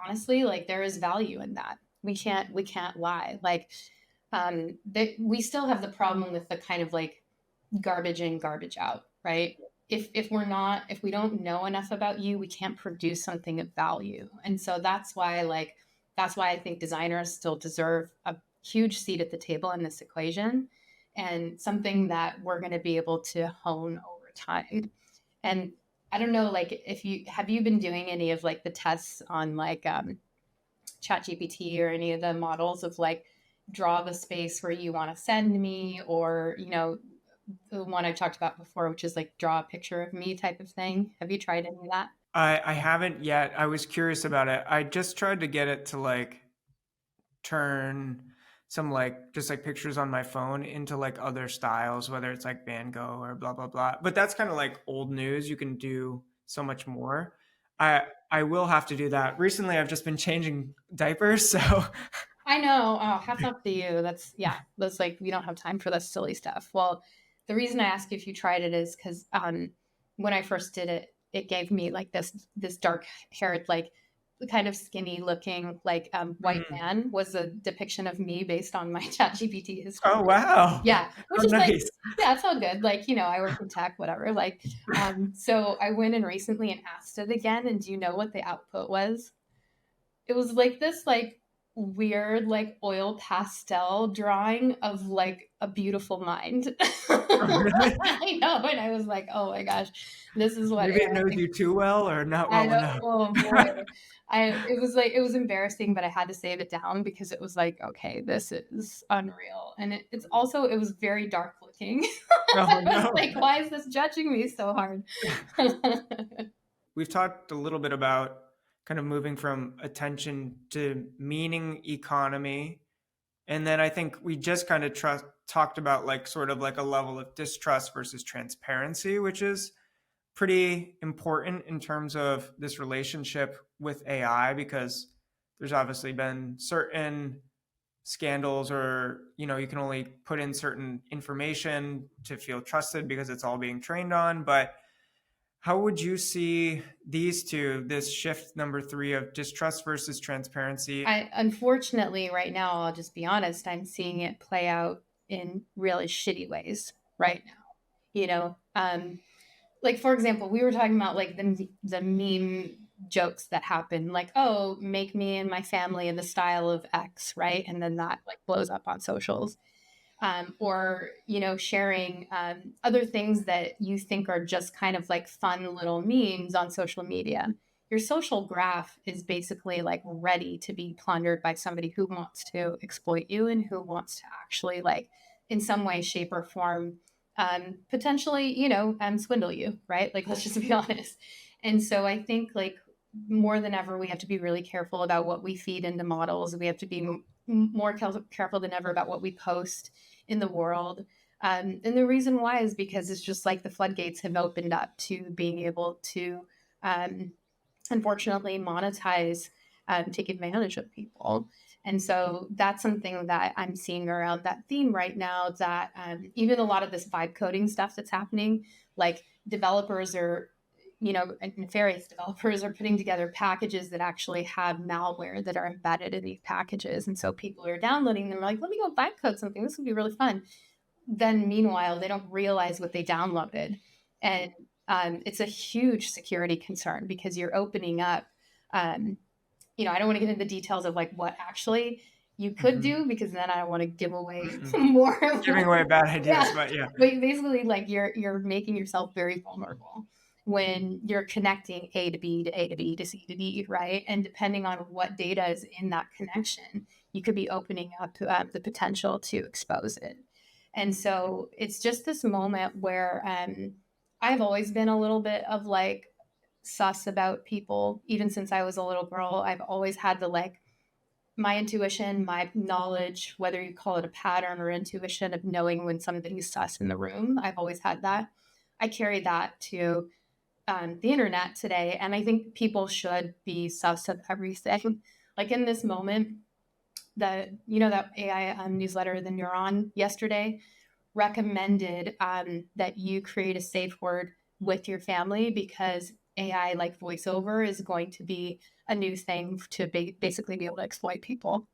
honestly, like there is value in that. We can't lie. Like we still have the problem with the kind of like garbage in, garbage out, right? If we don't know enough about you, we can't produce something of value. And so that's why I think designers still deserve a huge seat at the table in this equation, and something that we're going to be able to hone over time. And I don't know, like, if you been doing any of like the tests on like ChatGPT or any of the models of like draw the space where you want to send me, or the one I talked about before, which is like draw a picture of me type of thing. Have you tried any of that? I haven't yet. I was curious about it. I just tried to get it to like turn some like just like pictures on my phone into like other styles, whether it's like Van Gogh or blah blah blah. But that's kind of like old news. You can do so much more. I will have to do that. Recently I've just been changing diapers, so I know. Oh, hats off to you. That's like, we don't have time for that silly stuff. Well, the reason I ask you if you tried it is because when I first did it, it gave me like this dark haired, like kind of skinny looking, like white Mm. man was a depiction of me based on my ChatGPT history. Oh wow. Yeah, which Oh is like, nice. yeah, it's all good. Like, I work in tech, whatever. Like, so I went in recently and asked it again, and do you know what the output was? It was like this like weird like oil pastel drawing of like a beautiful mind. Oh, really? I know, and I was like, oh my gosh, this is what Maybe it knows AI. you too well or not I well know. enough. Oh boy. It was embarrassing, but I had to save it down because it was like, okay, this is unreal. And it was very dark looking. Oh I was no. like, why is this judging me so hard? We've talked a little bit about kind of moving from attention to meaning economy. And then I think we just kind of talked about like sort of like a level of distrust versus transparency, which is pretty important in terms of this relationship with AI, because there's obviously been certain scandals, or you can only put in certain information to feel trusted because it's all being trained on. But how would you see these two, this shift number three of distrust versus transparency? I unfortunately right now, I'll just be honest, I'm seeing it play out in really shitty ways right now. You know, like for example, we were talking about like the meme jokes that happen, like, oh, make me and my family in the style of X, right? And then that like blows up on socials. Or sharing other things that you think are just kind of like fun little memes on social media. Your social graph is basically like ready to be plundered by somebody who wants to exploit you and who wants to actually like in some way shape or form potentially swindle you, right? Like, let's just be honest. And so I think like more than ever we have to be really careful about what we feed into models. We have to be more careful than ever about what we post in the world. And the reason why is because it's just like the floodgates have opened up to being able to, unfortunately, monetize, take advantage of people. And so that's something that I'm seeing around that theme right now, that even a lot of this vibe coding stuff that's happening, like developers are, and nefarious developers are putting together packages that actually have malware that are embedded in these packages. And so people are downloading them, like, let me go vibe code something. This would be really fun. Then meanwhile, they don't realize what they downloaded. And it's a huge security concern because you're opening up, um, I don't want to get into the details of like what actually you could Mhm. do, because then I don't want to give away Mhm. more. Giving away bad ideas, Yeah, but yeah. but basically, like you're making yourself very vulnerable when you're connecting A to B to A to B to C to D, right? And depending on what data is in that connection, you could be opening up the potential to expose it. And so it's just this moment where I've always been a little bit of like sus about people, even since I was a little girl. I've always had the like my intuition, my knowledge, whether you call it a pattern or intuition of knowing when somebody's sus in the room. I've always had that. I carry that to the internet today, and I think people should be sus of everything. Like in this moment, that AI newsletter, the Neuron, yesterday recommended that you create a safe word with your family, because AI like voiceover is going to be a new thing to basically be able to exploit people.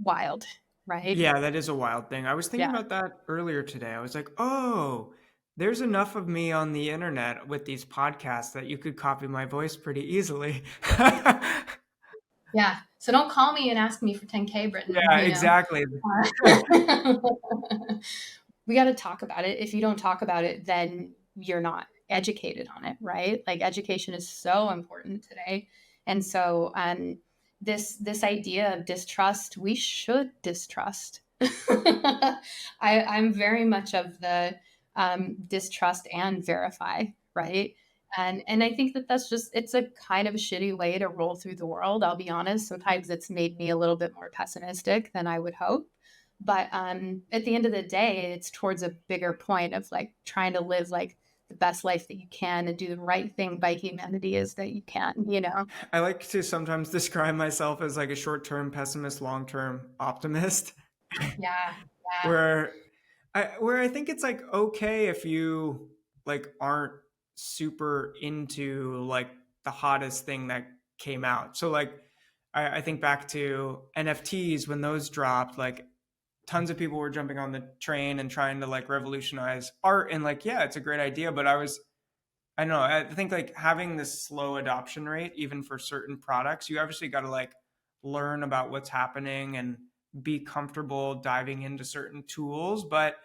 Wild, right? Yeah, that is a wild thing. I was thinking Yeah. about that earlier today. I was like, oh, There's enough of me on the internet with these podcasts that you could copy my voice pretty easily. Yeah. So don't call me and ask me for 10K, Britton, Yeah, you know. exactly. We got to talk about it. If you don't talk about it, then you're not educated on it, right? Like education is so important today. And so this idea of distrust, we should distrust. I'm very much of the distrust and verify, right? And I think that that's just, it's a kind of a shitty way to roll through the world. I'll be honest. Sometimes it's made me a little bit more pessimistic than I would hope. But at the end of the day, it's towards a bigger point of like trying to live like the best life that you can and do the right thing by humanity as that you can, you know? I like to sometimes describe myself as like a short-term pessimist, long-term optimist, Yeah. Yeah. where I think it's like okay if you like aren't super into like the hottest thing that came out. So like I think back to NFTs when those dropped, like tons of people were jumping on the train and trying to like revolutionize art and like yeah, it's a great idea, but I don't know. I think like having this slow adoption rate, even for certain products, you obviously got to like learn about what's happening and be comfortable diving into certain tools. But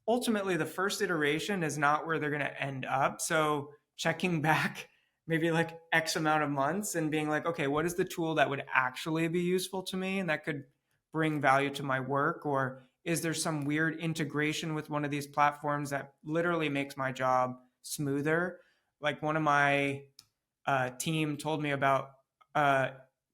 ultimately, the first iteration is not where they're going to end up. So checking back maybe like X amount of months and being like, okay, what is the tool that would actually be useful to me and that could bring value to my work? Or is there some weird integration with one of these platforms that literally makes my job smoother? Like one of my team told me about a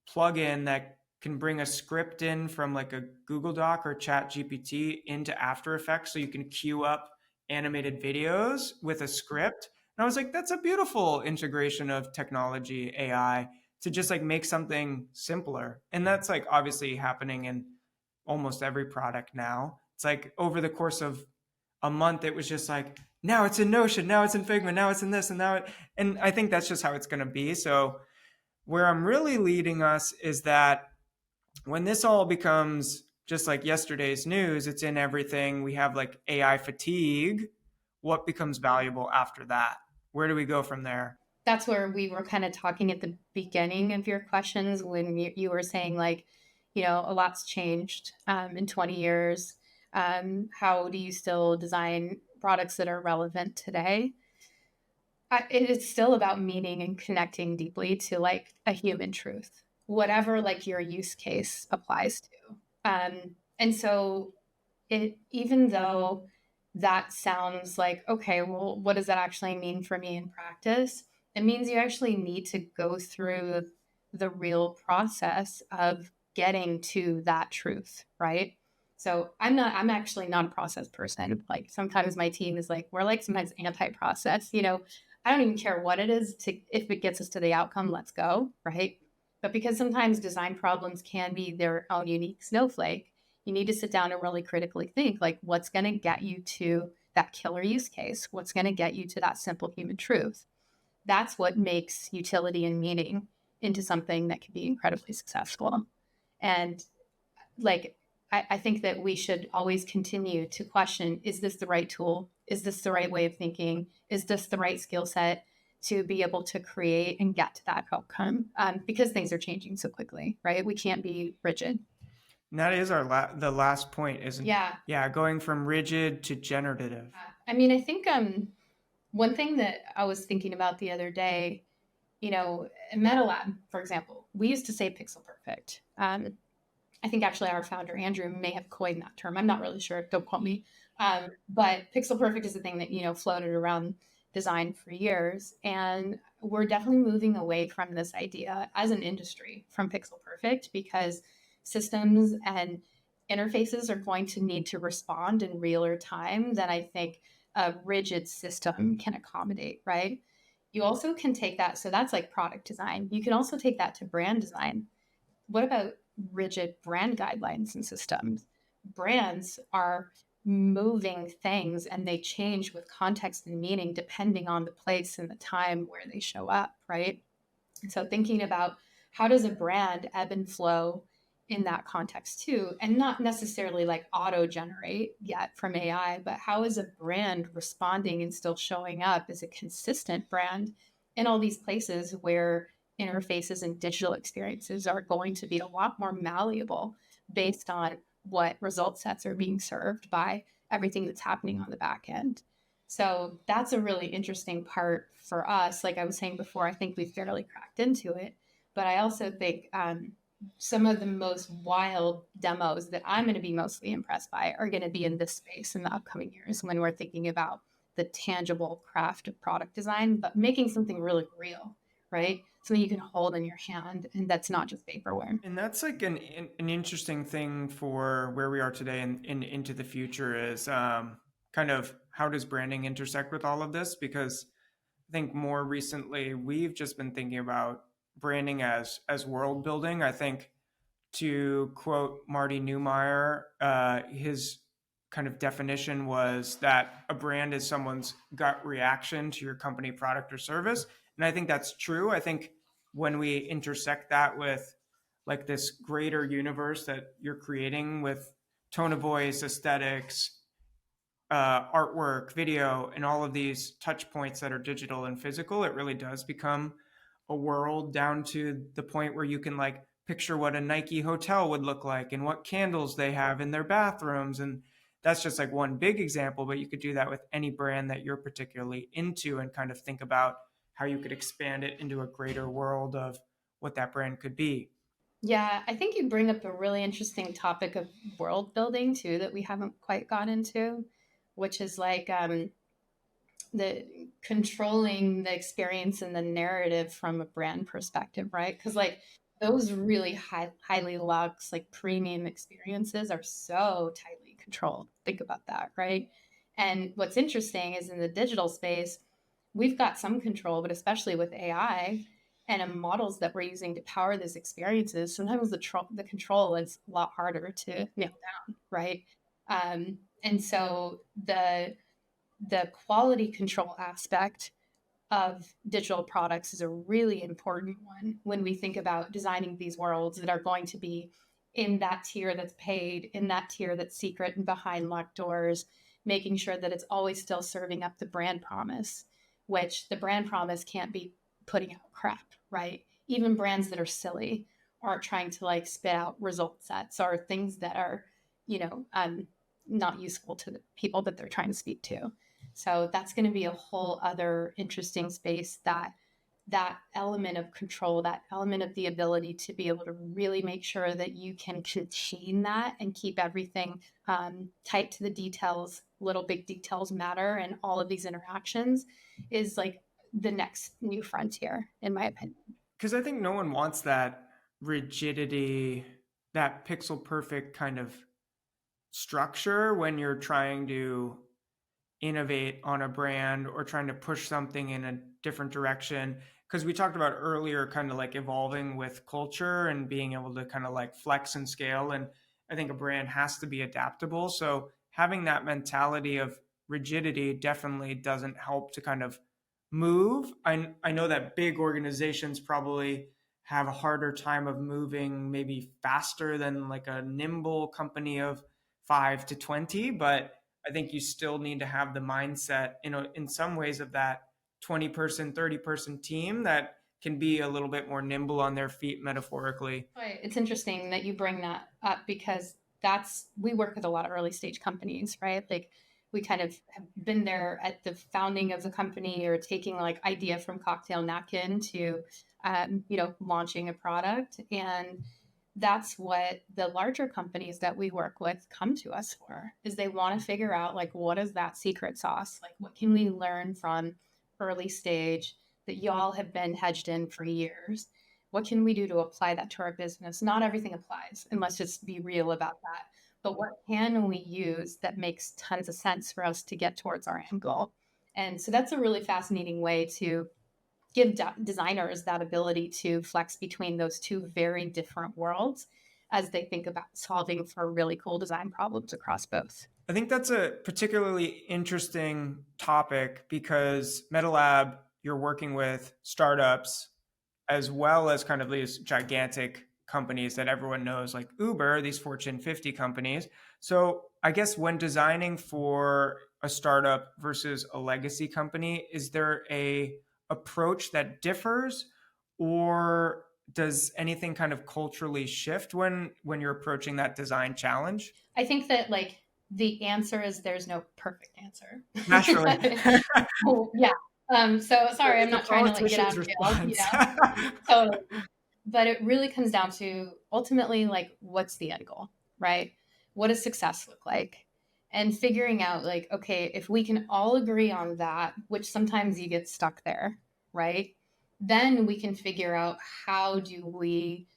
plugin that can bring a script in from like a Google Doc or Chat GPT into After Effects so you can queue up animated videos with a script. And I was like, that's a beautiful integration of technology, AI, to just like make something simpler. And that's like obviously happening in almost every product now. It's like over the course of a month, it was just like, now it's in Notion, now it's in Figma, now it's in this, and and I think that's just how it's going to be. So where I'm really leading us is that when this all becomes just like yesterday's news, it's in everything. We have like AI fatigue. What becomes valuable after that? Where do we go from there? That's where we were kind of talking at the beginning of your questions when you were saying like, you know, a lot's changed in 20 years. How do you still design products that are relevant today? It is still about meaning and connecting deeply to like a human truth, whatever like your use case applies to. And so it, even though that sounds like, okay, well, what does that actually mean for me in practice? It means you actually need to go through the real process of getting to that truth, right? So I'm actually not a process person. Like sometimes my team is like, we're like sometimes anti-process, you know, I don't even care what it is to, if it gets us to the outcome, let's go, right? But because sometimes design problems can be their own unique snowflake, you need to sit down and really critically think like what's going to get you to that killer use case, what's going to get you to that simple human truth. That's what makes utility and meaning into something that can be incredibly successful. And like I think that we should always continue to question, is this the right tool, is this the right way of thinking, is this the right skill set to be able to create and get to that outcome, because things are changing so quickly, right? We can't be rigid. And that is our the last point, isn't? Yeah. Yeah, going from rigid to generative. I mean, I think one thing that I was thinking about the other day, you know, in MetaLab, for example, we used to say pixel perfect. I think actually our founder, Andrew, may have coined that term. I'm not really sure. Don't quote me. But pixel perfect is a thing that, you know, floated around design for years. And we're definitely moving away from this idea as an industry from pixel perfect because systems and interfaces are going to need to respond in realer time than I think a rigid system can accommodate, right? You also can take that. So that's like product design. You can also take that to brand design. What about rigid brand guidelines and systems? Brands are moving things and they change with context and meaning depending on the place and the time where they show up, right? So thinking about how does a brand ebb and flow in that context too, and not necessarily like auto generate yet from AI, but how is a brand responding and still showing up as a consistent brand in all these places where interfaces and digital experiences are going to be a lot more malleable based on what result sets are being served by everything that's happening on the back end. So that's a really interesting part for us. Like I was saying before, I think we've fairly cracked into it, but I also think some of the most wild demos that I'm going to be mostly impressed by are going to be in this space in the upcoming years when we're thinking about the tangible craft of product design, but making something really real, right? Something you can hold in your hand and that's not just vaporware. And that's like an interesting thing for where we are today and into the future is kind of how does branding intersect with all of this? Because I think more recently we've just been thinking about branding as world building. I think to quote Marty Neumeier, his kind of definition was that a brand is someone's gut reaction to your company, product, or service. And I think that's true. I think when we intersect that with like this greater universe that you're creating with tone of voice, aesthetics, artwork, video, and all of these touch points that are digital and physical, it really does become a world down to the point where you can like picture what a Nike hotel would look like and what candles they have in their bathrooms. And that's just like one big example, but you could do that with any brand that you're particularly into and kind of think about how you could expand it into a greater world of what that brand could be. Yeah, I think you bring up a really interesting topic of world building too that we haven't quite got into, which is like the controlling the experience and the narrative from a brand perspective, right? Because like those really highly luxe, like premium experiences are so tightly controlled. Think about that, right? And what's interesting is in the digital space, we've got some control, but especially with AI and models that we're using to power these experiences, sometimes the control is a lot harder to nail down, right? And so the quality control aspect of digital products is a really important one when we think about designing these worlds that are going to be in that tier that's paid, in that tier that's secret and behind locked doors, making sure that it's always still serving up the brand promise, which the brand promise can't be putting out crap, right? Even brands that are silly aren't trying to like spit out result sets or things that are, you know, not useful to the people that they're trying to speak to. So that's going to be a whole other interesting space that element of control, that element of the ability to be able to really make sure that you can contain that and keep everything tight to the details, little big details matter, and all of these interactions is like the next new frontier, in my opinion. Because I think no one wants that rigidity, that pixel perfect kind of structure when you're trying to innovate on a brand or trying to push something in a different direction. Because we talked about earlier, kind of like evolving with culture and being able to kind of like flex and scale. And I think a brand has to be adaptable. So having that mentality of rigidity definitely doesn't help to kind of move. I know that big organizations probably have a harder time of moving maybe faster than like a nimble company of 5 to 20, but I think you still need to have the mindset, in some ways of that 20-person, 30-person team that can be a little bit more nimble on their feet metaphorically. Right. It's interesting that you bring that up because we work with a lot of early stage companies, right? Like we kind of have been there at the founding of the company or taking like idea from cocktail napkin to, launching a product. And that's what the larger companies that we work with come to us for is they want to figure out like what is that secret sauce, like what can we learn from early stage that y'all have been hedged in for years, what can we do to apply that to our business? Not everything applies, and let's just be real about that, but what can we use that makes tons of sense for us to get towards our end goal? And so that's a really fascinating way to give designers that ability to flex between those two very different worlds as they think about solving for really cool design problems across both. I think that's a particularly interesting topic because MetaLab, you're working with startups as well as kind of these gigantic companies that everyone knows, like Uber, these Fortune 50 companies. So I guess when designing for a startup versus a legacy company, is there a approach that differs, or does anything kind of culturally shift when you're approaching that design challenge? I think that like the answer is there's no perfect answer. Naturally. Oh, yeah. So sorry, I'm It's a not trying to like get out politician's of jail, response. totally. But it really comes down to ultimately like what's the end goal, right? What does success look like? And figuring out like, okay, if we can all agree on that, which sometimes you get stuck there, right? Then we can figure out how do we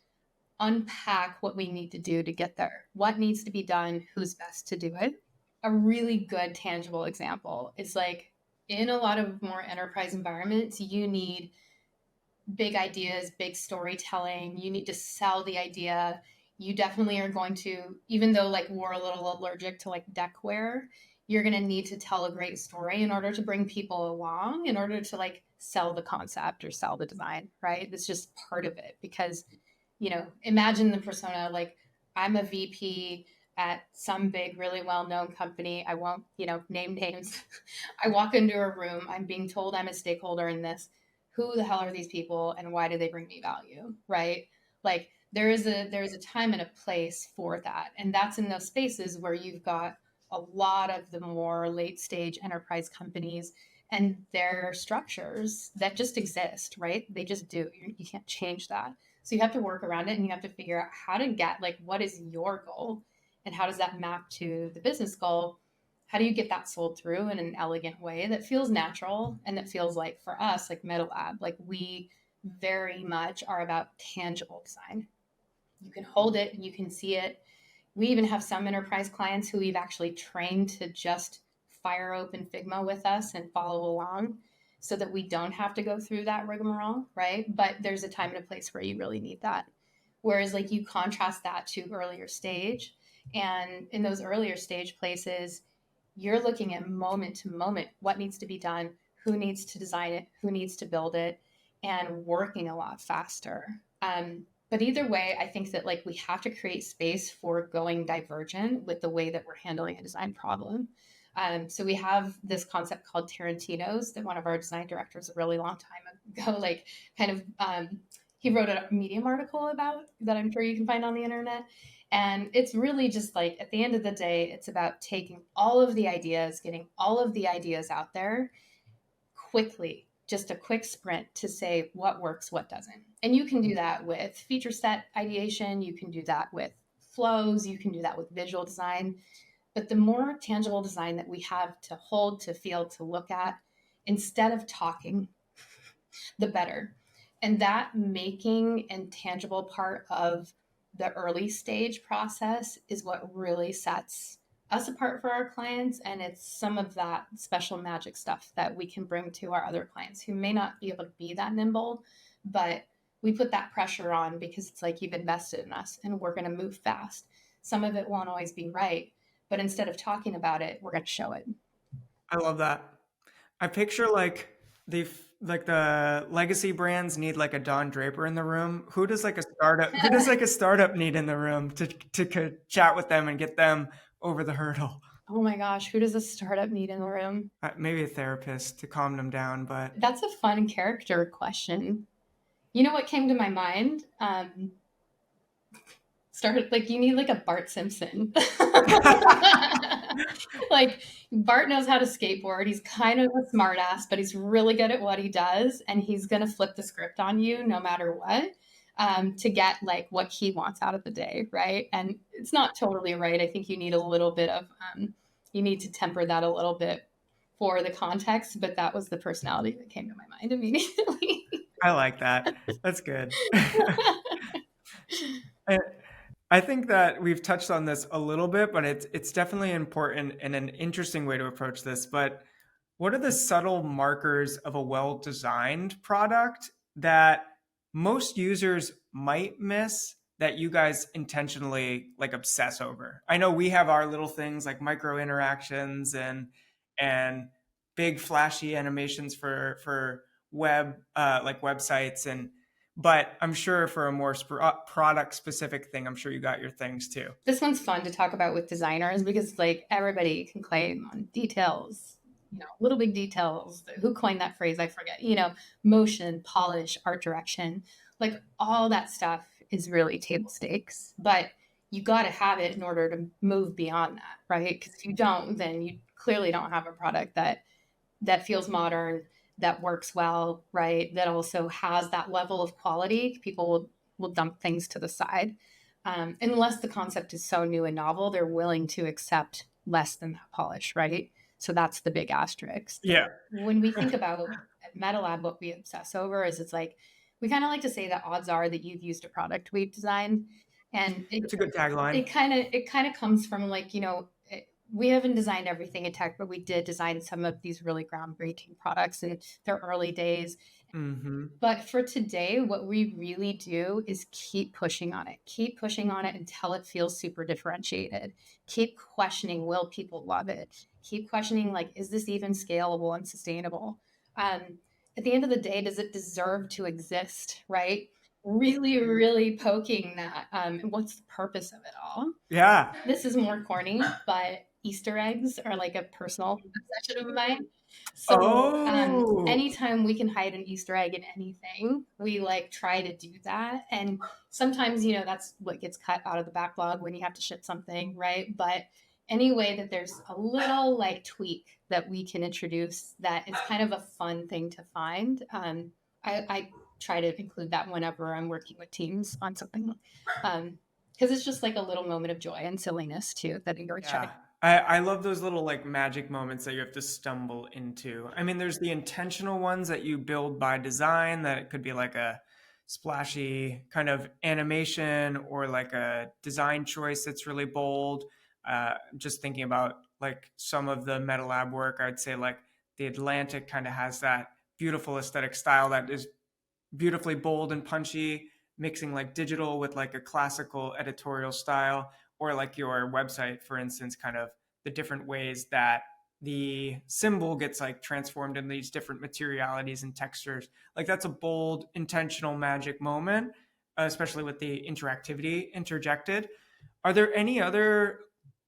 unpack what we need to do to get there. What needs to be done? Who's best to do it? A really good tangible example is like in a lot of more enterprise environments, you need big ideas, big storytelling. You need to sell the idea. You definitely are going to, even though like we're a little allergic to like deckware, you're going to need to tell a great story in order to bring people along, in order to like sell the concept or sell the design, right? It's just part of it because, imagine the persona like I'm a VP at some big, really well known company. I won't, name names. I walk into a room, I'm being told I'm a stakeholder in this. Who the hell are these people and why do they bring me value, right? Like there's a time and a place for that, and that's in those spaces where you've got a lot of the more late stage enterprise companies and their structures that just exist, right? They just do. You can't change that. So you have to work around it and you have to figure out how to get like what is your goal and how does that map to the business goal. How do you get that sold through in an elegant way that feels natural and that feels like for us like MetaLab, like we very much are about tangible design. You can hold it, you can see it. We even have some enterprise clients who we've actually trained to just fire open Figma with us and follow along so that we don't have to go through that rigmarole, right? But there's a time and a place where you really need that. Whereas like you contrast that to earlier stage, and in those earlier stage places, you're looking at moment to moment what needs to be done, who needs to design it, who needs to build it, and working a lot faster. But either way, I think that like we have to create space for going divergent with the way that we're handling a design problem. So we have this concept called Tarantino's that one of our design directors a really long time ago, like kind of he wrote a Medium article about that I'm sure you can find on the internet. And it's really just like at the end of the day, it's about taking all of the ideas, getting all of the ideas out there quickly, just a quick sprint to say what works, what doesn't. And you can do that with feature set ideation, you can do that with flows, you can do that with visual design. But the more tangible design that we have to hold, to feel, to look at, instead of talking, the better. And that making and tangible part of the early stage process is what really sets us apart for our clients. And it's some of that special magic stuff that we can bring to our other clients who may not be able to be that nimble, but we put that pressure on because it's like you've invested in us and we're going to move fast. Some of it won't always be right, but instead of talking about it, we're going to show it. I love that. I picture like the legacy brands need like a Don Draper in the room. Who does like a startup need in the room to chat with them and get them over the hurdle? Oh my gosh, who does a startup need in the room? Maybe a therapist to calm them down, but That's a fun character question. You know what came to my mind? Started like you need like a Bart Simpson. Like Bart knows how to skateboard. He's kind of a smartass, but he's really good at what he does, and he's gonna flip the script on you no matter what. To get like what he wants out of the day, right? And it's not totally right. I think you need a little bit of you need to temper that a little bit for the context, but that was the personality that came to my mind immediately. I like that. That's good. I I think that we've touched on this a little bit, but it's definitely important and an interesting way to approach this. But what are the subtle markers of a well-designed product that most users might miss that you guys intentionally like obsess over? I know we have our little things like micro interactions and big flashy animations for web like websites, and But I'm sure for a more product specific thing, I'm sure you got your things too. This one's fun to talk about with designers because like everybody can claim on details, little big details. Who coined that phrase? I forget. Motion, polish, art direction, like all that stuff is really table stakes. But you got to have it in order to move beyond that, right? Because if you don't, then you clearly don't have a product that feels modern, that works well, right? That also has that level of quality. People will dump things to the side. Unless the concept is so new and novel, they're willing to accept less than that polish, right? So that's the big asterisk. Yeah. When we think about at MetaLab, what we obsess over is it's like, we kind of like to say that odds are that you've used a product we've designed. And it's a good tagline. It kind of comes from like, we haven't designed everything in tech, but we did design some of these really groundbreaking products in their early days. Mm-hmm. But for today, what we really do is keep pushing on it until it feels super differentiated. Keep questioning, will people love it? Keep questioning, like, is this even scalable and sustainable? At the end of the day, does it deserve to exist, right? Really, really poking that. What's the purpose of it all? Yeah. This is more corny, but Easter eggs are like a personal obsession of mine. So anytime we can hide an Easter egg in anything, we like try to do that. And sometimes, that's what gets cut out of the backlog when you have to ship something, right? But any way that there's a little like tweak that we can introduce that is kind of a fun thing to find. I try to include that whenever I'm working with teams on something. Because it's just like a little moment of joy and silliness too that you're trying. I love those little like magic moments that you have to stumble into. I mean, there's the intentional ones that you build by design, that it could be like a splashy kind of animation or like a design choice that's really bold. Just thinking about like some of the MetaLab work, I'd say like the Atlantic kind of has that beautiful aesthetic style that is beautifully bold and punchy, mixing like digital with like a classical editorial style, or like your website, for instance, kind of the different ways that the symbol gets like transformed in these different materialities and textures. Like that's a bold, intentional magic moment, especially with the interactivity interjected. Are there any other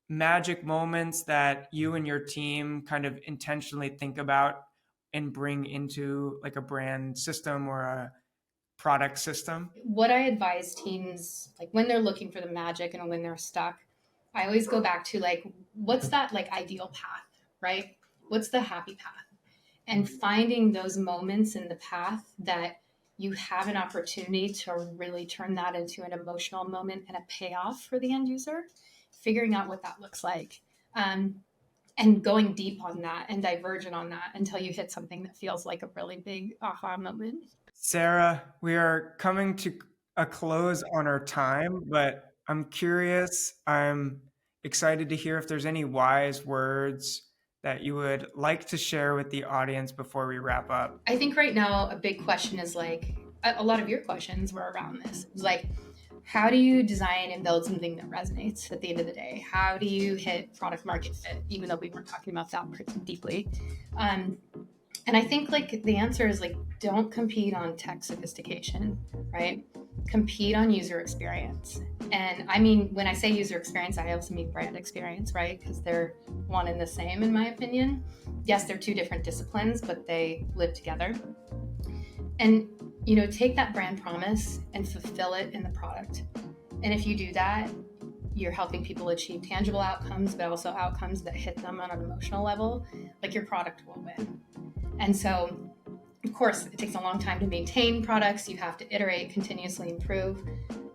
magic moments that you and your team kind of intentionally think about and bring into like a brand system or a product system? What I advise teams, like when they're looking for the magic and when they're stuck, I always go back to like, what's that like ideal path, right? What's the happy path? And finding those moments in the path that you have an opportunity to really turn that into an emotional moment and a payoff for the end user, figuring out what that looks like. And going deep on that and divergent on that until you hit something that feels like a really big aha moment. Sara, we are coming to a close on our time, but I'm curious. I'm excited to hear if there's any wise words that you would like to share with the audience before we wrap up. I think right now a big question is like, a lot of your questions were around this. It was like, how do you design and build something that resonates at the end of the day? How do you hit product market fit, even though we weren't talking about that pretty deeply? And I think like the answer is like, don't compete on tech sophistication, right? Compete on user experience. And I mean, when I say user experience, I also mean brand experience, right? Because they're one and the same, in my opinion. Yes, they're two different disciplines, but they live together. And, take that brand promise and fulfill it in the product. And if you do that, you're helping people achieve tangible outcomes, but also outcomes that hit them on an emotional level, like your product will win. And so, of course, it takes a long time to maintain products. You have to iterate, continuously improve.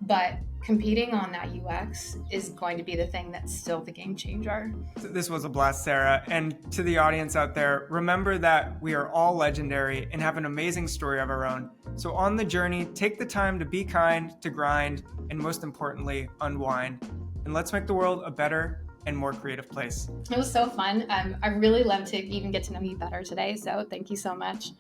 But competing on that UX is going to be the thing that's still the game changer. This was a blast, Sara. And to the audience out there, remember that we are all legendary and have an amazing story of our own. So on the journey, take the time to be kind, to grind, and most importantly, unwind. And let's make the world a better and more creative place. It was so fun. I really love to even get to know you better today. So thank you so much.